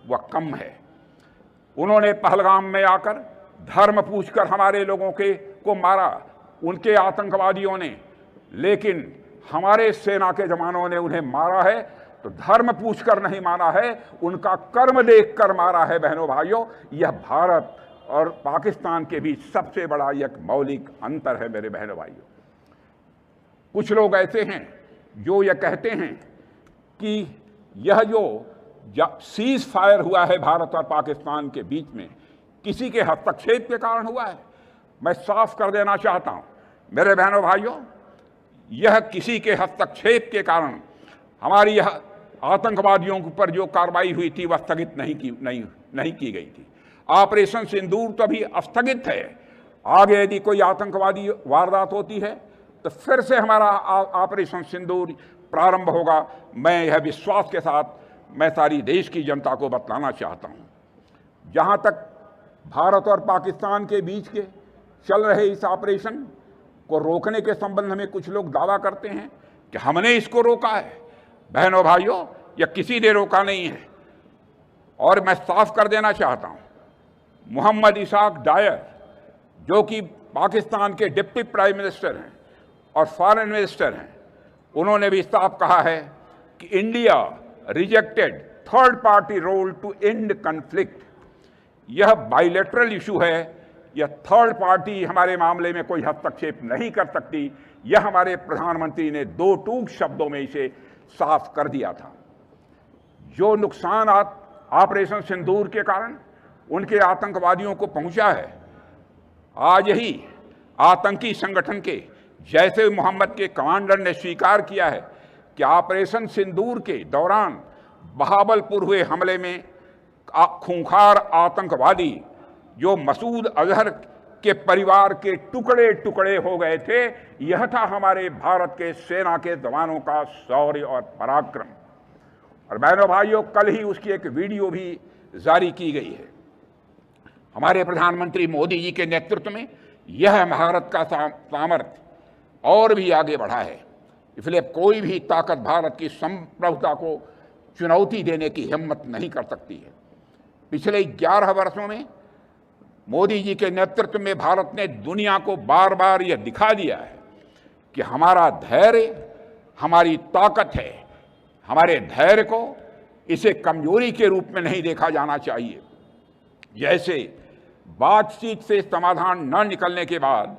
वह कम है। उन्होंने पहलगाम में आकर धर्म पूछकर हमारे लोगों को मारा, उनके आतंकवादियों ने, लेकिन हमारे सेना के जवानों ने उन्हें मारा है तो धर्म पूछकर नहीं मारा है, उनका कर्म देखकर मारा है। बहनों भाइयों, यह भारत और पाकिस्तान के बीच सबसे बड़ा एक मौलिक अंतर है। मेरे बहनों भाइयों, कुछ लोग ऐसे हैं जो यह कहते हैं कि यह जो सीज फायर हुआ है भारत और पाकिस्तान के बीच में किसी के हस्तक्षेप के कारण हुआ है। मैं साफ कर देना चाहता हूं मेरे बहनों भाइयों, यह किसी के हस्तक्षेप के कारण हमारी यह आतंकवादियों पर जो कार्रवाई हुई थी वह स्थगित नहीं की गई थी। ऑपरेशन सिंदूर तो अभी स्थगित है। आगे यदि कोई आतंकवादी वारदात होती है तो फिर से हमारा ऑपरेशन सिंदूर प्रारंभ होगा। मैं यह विश्वास के साथ मैं सारी देश की जनता को बतलाना चाहता हूं। जहां तक भारत और पाकिस्तान के बीच के चल रहे इस ऑपरेशन को रोकने के संबंध में कुछ लोग दावा करते हैं कि हमने इसको रोका है। बहनों भाइयों, यह किसी ने रोका नहीं है। और मैं साफ कर देना चाहता हूं, मोहम्मद इसाक डायर जो कि पाकिस्तान के डिप्टी प्राइम मिनिस्टर हैं और फॉरेन मिनिस्टर हैं, उन्होंने भी साफ कहा है कि India rejected third party role to end conflict. यह बाइलेटरल इशू है, यह थर्ड पार्टी हमारे मामले में कोई हस्तक्षेप नहीं कर सकती। यह हमारे प्रधानमंत्री ने दो टूक शब्दों में इसे साफ कर दिया था। जो नुकसान ऑपरेशन सिंदूर के कारण उनके आतंकवादियों को पहुंचा है, आज यही आतंकी संगठन के जैसे मोहम्मद के कमांडर ने स्वीकार किया है कि ऑपरेशन सिंदूर के दौरान बहावलपुर हुए हमले में खूंखार आतंकवादी जो मसूद अजहर के परिवार के टुकड़े टुकड़े हो गए थे, यह था हमारे भारत के सेना के जवानों का शौर्य और पराक्रम। और बहनों भाइयों, कल ही उसकी एक वीडियो भी जारी की गई है। हमारे प्रधानमंत्री मोदी जी के नेतृत्व में यह भारत का सामर्थ्य और भी आगे बढ़ा है। इसलिए कोई भी ताकत भारत की संप्रभुता को चुनौती देने की हिम्मत नहीं कर सकती है। पिछले 11 वर्षों में मोदी जी के नेतृत्व में भारत ने दुनिया को बार बार यह दिखा दिया है कि हमारा धैर्य हमारी ताकत है। हमारे धैर्य को इसे कमजोरी के रूप में नहीं देखा जाना चाहिए। जैसे बातचीत से समाधान न निकलने के बाद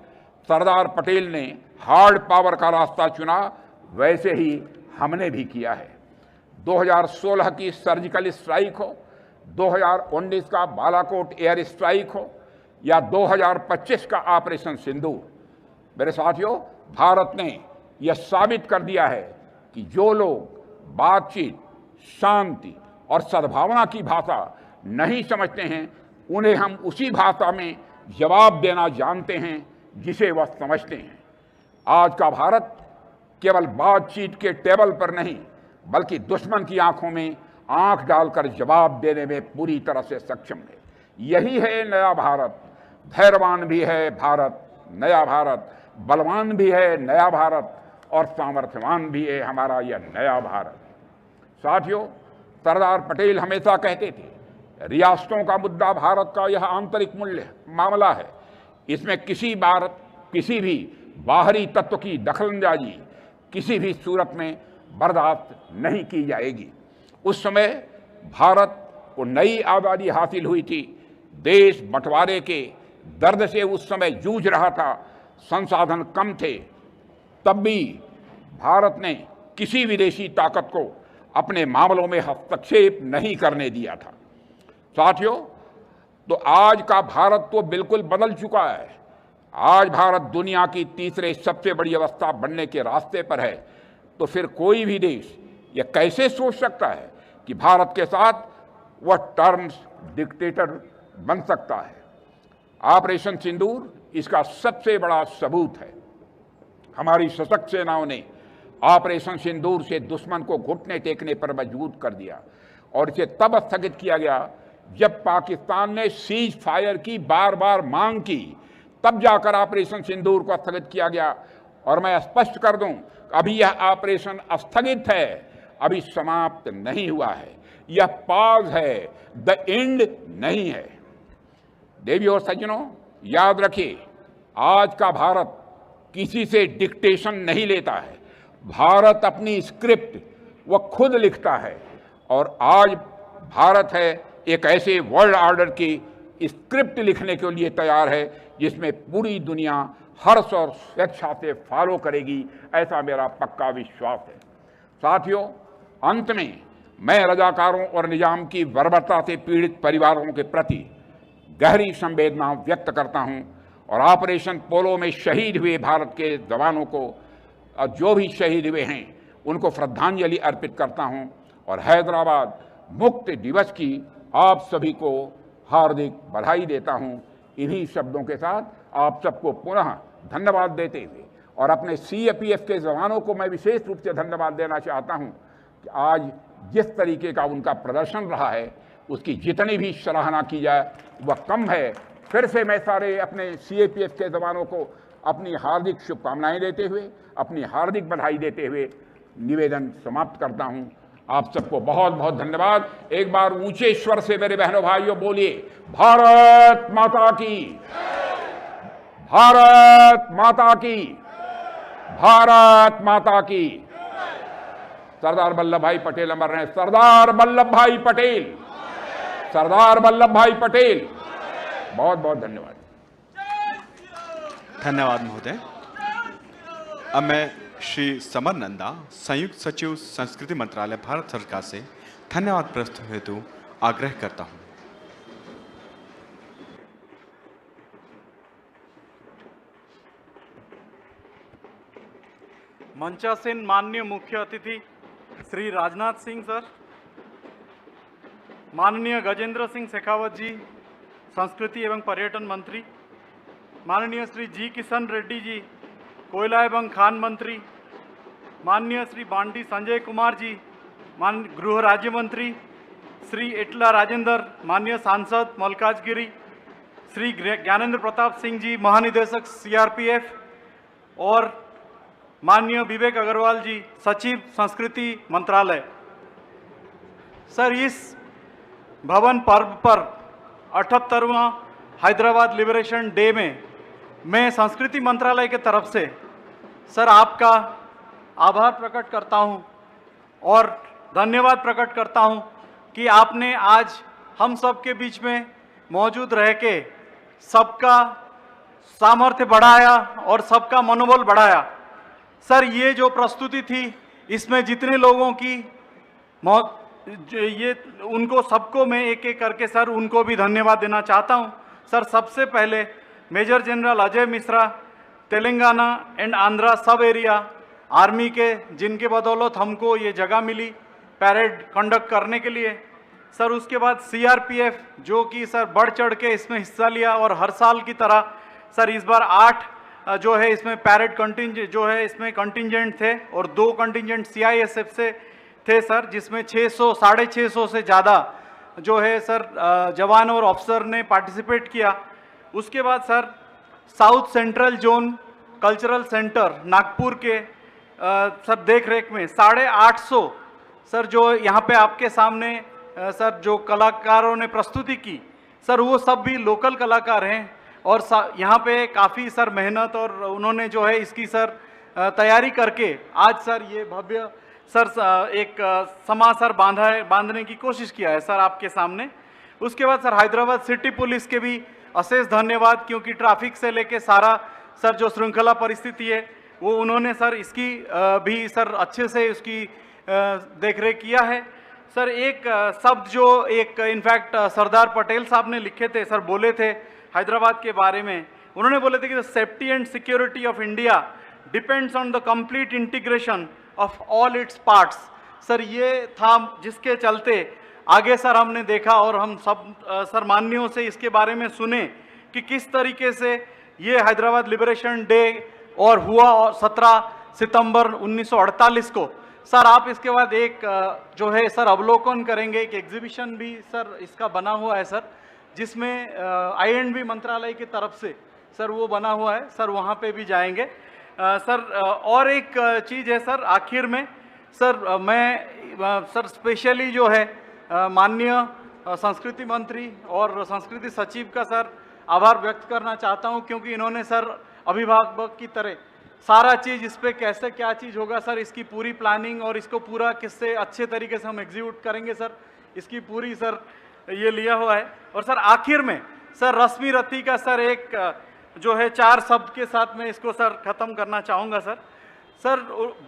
सरदार पटेल ने हार्ड पावर का रास्ता चुना, वैसे ही हमने भी किया है। 2016 की सर्जिकल स्ट्राइक हो, 2019 का बालाकोट एयर स्ट्राइक हो या 2025 का ऑपरेशन सिंदूर, मेरे साथियों, भारत ने यह साबित कर दिया है कि जो लोग बातचीत, शांति और सद्भावना की भाषा नहीं समझते हैं, उन्हें हम उसी भाषा में जवाब देना जानते हैं जिसे वह समझते हैं। आज का भारत केवल बातचीत के टेबल पर नहीं बल्कि दुश्मन की आंखों में आंख डालकर जवाब देने में पूरी तरह से सक्षम है। यही है नया भारत। धैर्यवान भी है भारत, नया भारत, बलवान भी है नया भारत और सामर्थ्यवान भी है हमारा यह नया भारत। साथियों, सरदार पटेल हमेशा कहते थे, रियासतों का मुद्दा भारत का यह आंतरिक मामला है। इसमें किसी भी बाहरी तत्व की दखलंदाजी किसी भी सूरत में बर्दाश्त नहीं की जाएगी। उस समय भारत को नई आज़ादी हासिल हुई थी। देश बंटवारे के दर्द से उस समय जूझ रहा था, संसाधन कम थे। तब भी भारत ने किसी विदेशी ताकत को अपने मामलों में हस्तक्षेप नहीं करने दिया था। साथियों, तो आज का भारत तो बिल्कुल बदल चुका है। आज भारत दुनिया की तीसरे सबसे बड़ी अवस्था बनने के रास्ते पर है। तो फिर कोई भी देश यह कैसे सोच सकता है कि भारत के साथ वह टर्म्स डिक्टेटर बन सकता है। ऑपरेशन सिंदूर इसका सबसे बड़ा सबूत है। हमारी सशक्त सेनाओं ने ऑपरेशन सिंदूर से दुश्मन को घुटने टेकने पर मजबूर कर दिया और इसे तब स्थगित किया गया जब पाकिस्तान ने सीज फायर की बार बार मांग की, तब जाकर ऑपरेशन सिंदूर को स्थगित किया गया। और मैं स्पष्ट कर दूं, अभी यह ऑपरेशन स्थगित है, अभी समाप्त नहीं हुआ है, यह पॉज है, द एंड नहीं है। देवियों और सज्जनों, याद रखिए, आज का भारत किसी से डिक्टेशन नहीं लेता है। भारत अपनी स्क्रिप्ट वह खुद लिखता है, और आज भारत है एक ऐसे वर्ल्ड ऑर्डर की स्क्रिप्ट लिखने के लिए तैयार है जिसमें पूरी दुनिया हर्ष और स्वेच्छा से फॉलो करेगी, ऐसा मेरा पक्का विश्वास है। साथियों, अंत में मैं रजाकारों और निजाम की बर्बरता से पीड़ित परिवारों के प्रति गहरी संवेदना व्यक्त करता हूं, और ऑपरेशन पोलो में शहीद हुए भारत के जवानों को, जो भी शहीद हुए हैं, उनको श्रद्धांजलि अर्पित करता हूं, और हैदराबाद मुक्ति दिवस की आप सभी को हार्दिक बधाई देता हूं। इन्हीं शब्दों के साथ आप सबको पुनः धन्यवाद देते हुए, और अपने सीएपीएफ के जवानों को मैं विशेष रूप से धन्यवाद देना चाहता हूं कि आज जिस तरीके का उनका प्रदर्शन रहा है, उसकी जितनी भी सराहना की जाए वह कम है। फिर से मैं सारे अपने सीएपीएफ के जवानों को अपनी हार्दिक शुभकामनाएं देते हुए, अपनी हार्दिक बधाई देते हुए निवेदन समाप्त करता हूं। आप सबको बहुत बहुत धन्यवाद। एक बार ऊंचे स्वर से मेरे बहनों भाइयों बोलिए, भारत माता की, भारत माता की, भारत माता की। सरदार वल्लभ भाई पटेल अमर रहे, सरदार वल्लभ भाई पटेल, सरदार वल्लभ भाई पटेल। बहुत बहुत धन्यवाद। धन्यवाद महोदय। अब मैं श्री समर नंदा, संयुक्त सचिव संस्कृति मंत्रालय, भारत सरकार से धन्यवाद प्रस्तुत हेतु आग्रह करता हूं। मंचासीन माननीय मुख्य अतिथि श्री राजनाथ सिंह सर, माननीय गजेंद्र सिंह शेखावत जी, संस्कृति एवं पर्यटन मंत्री, माननीय श्री जी किशन रेड्डी जी, कोयला एवं खान मंत्री, माननीय श्री बांडी संजय कुमार जी, गृह राज्य मंत्री, श्री एटला राजेंद्र, माननीय सांसद मल्काजगिरी, श्री ज्ञानेंद्र प्रताप सिंह जी, महानिदेशक सीआरपीएफ, और माननीय विवेक अग्रवाल जी, सचिव संस्कृति मंत्रालय। सर, इस भवन पर्व पर 78वां हैदराबाद लिबरेशन डे में मैं संस्कृति मंत्रालय के तरफ से सर आपका आभार प्रकट करता हूं और धन्यवाद प्रकट करता हूं कि आपने आज हम सब के बीच में मौजूद रह के सबका सामर्थ्य बढ़ाया और सबका मनोबल बढ़ाया। सर, ये जो प्रस्तुति थी, इसमें जितने लोगों की ये उनको सबको मैं एक एक करके सर उनको भी धन्यवाद देना चाहता हूं। सर, सबसे पहले major general Ajay Mishra, Telangana and Andhra sub area army के, जिनके बदौलत हमको ये जगह मिली पैरेड कंडक्ट करने के लिए। सर, उसके बाद सीआरपीएफ जो कि सर बढ़ चढ़ के इसमें हिस्सा लिया, और हर साल की तरह सर इस बार 8 जो है इसमें पैरेड कंटिंजेंट जो है इसमें कंटिंजेंट थे, और 2 कंटिंजेंट सीआईएसएफ से थे सर, जिसमें 600-650 से ज़्यादा जो है सर जवान और ऑफिसर ने पार्टिसिपेट किया। उसके बाद sir south central zone cultural centre Nagpur के सर देख रेख में 850 सर जो यहाँ पे आपके सामने सर जो कलाकारों ने प्रस्तुति की, सर वो सब भी लोकल कलाकार हैं, और यहाँ पे काफ़ी सर मेहनत और उन्होंने जो है इसकी सर तैयारी करके आज सर ये भव्य सर एक समा सर बांधने की कोशिश किया है सर आपके सामने। उसके बाद सर हैदराबाद सिटी पुलिस के भी अशेष धन्यवाद, क्योंकि ट्रैफिक से लेके सारा सर जो श्रृंखला परिस्थिति है वो उन्होंने सर इसकी भी सर अच्छे से उसकी देखरेख किया है। सर, एक शब्द जो एक इनफैक्ट सरदार पटेल साहब ने लिखे थे सर, बोले थे हैदराबाद के बारे में, उन्होंने बोले थे कि the safety and security of India depends on the complete integration of all its parts. Sir, ये था जिसके चलते आगे सर हमने देखा और हम सब सर माननीयों से इसके बारे में सुने कि किस तरीके से ये हैदराबाद लिबरेशन डे और हुआ 17 सितंबर 1948 को। सर, आप इसके बाद एक जो है सर अवलोकन करेंगे, एक एग्जीबिशन भी सर इसका बना हुआ है सर, जिसमें INB मंत्रालय की तरफ से सर वो बना हुआ है सर, वहाँ पे भी जाएंगे। सर और एक चीज़ है सर आखिर में सर मैं सर स्पेशली जो है माननीय संस्कृति मंत्री और संस्कृति सचिव का सर आभार व्यक्त करना चाहता हूं, क्योंकि इन्होंने सर अभिभावक की तरह सारा चीज़ इस पे कैसे क्या चीज़ होगा सर, इसकी पूरी प्लानिंग और इसको पूरा किससे अच्छे तरीके से हम एग्जीक्यूट करेंगे सर, इसकी पूरी सर ये लिया हुआ है। और सर आखिर में सर रश्मि रथी का सर एक जो है 4 शब्द के साथ में इसको सर खत्म करना चाहूँगा सर। सर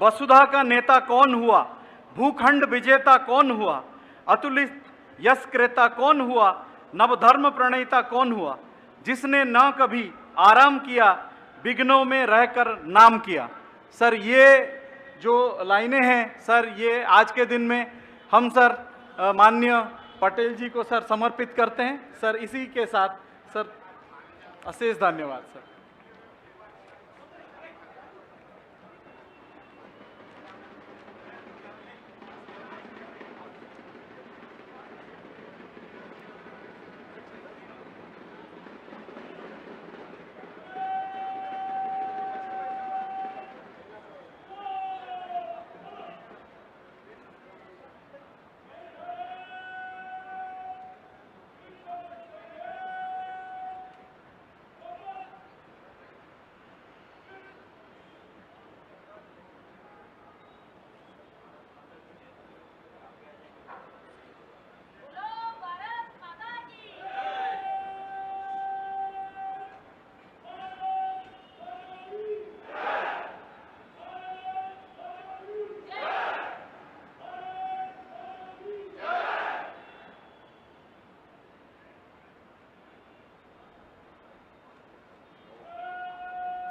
वसुधा का नेता कौन हुआ, भूखंड विजेता कौन हुआ, अतुलित यश क्रेता कौन हुआ, नवधर्म प्रणेता कौन हुआ, जिसने न कभी आराम किया विघ्नों में रहकर नाम किया। सर ये जो लाइनें हैं सर ये आज के दिन में हम सर माननीय पटेल जी को सर समर्पित करते हैं। सर इसी के साथ सर अशेष धन्यवाद सर।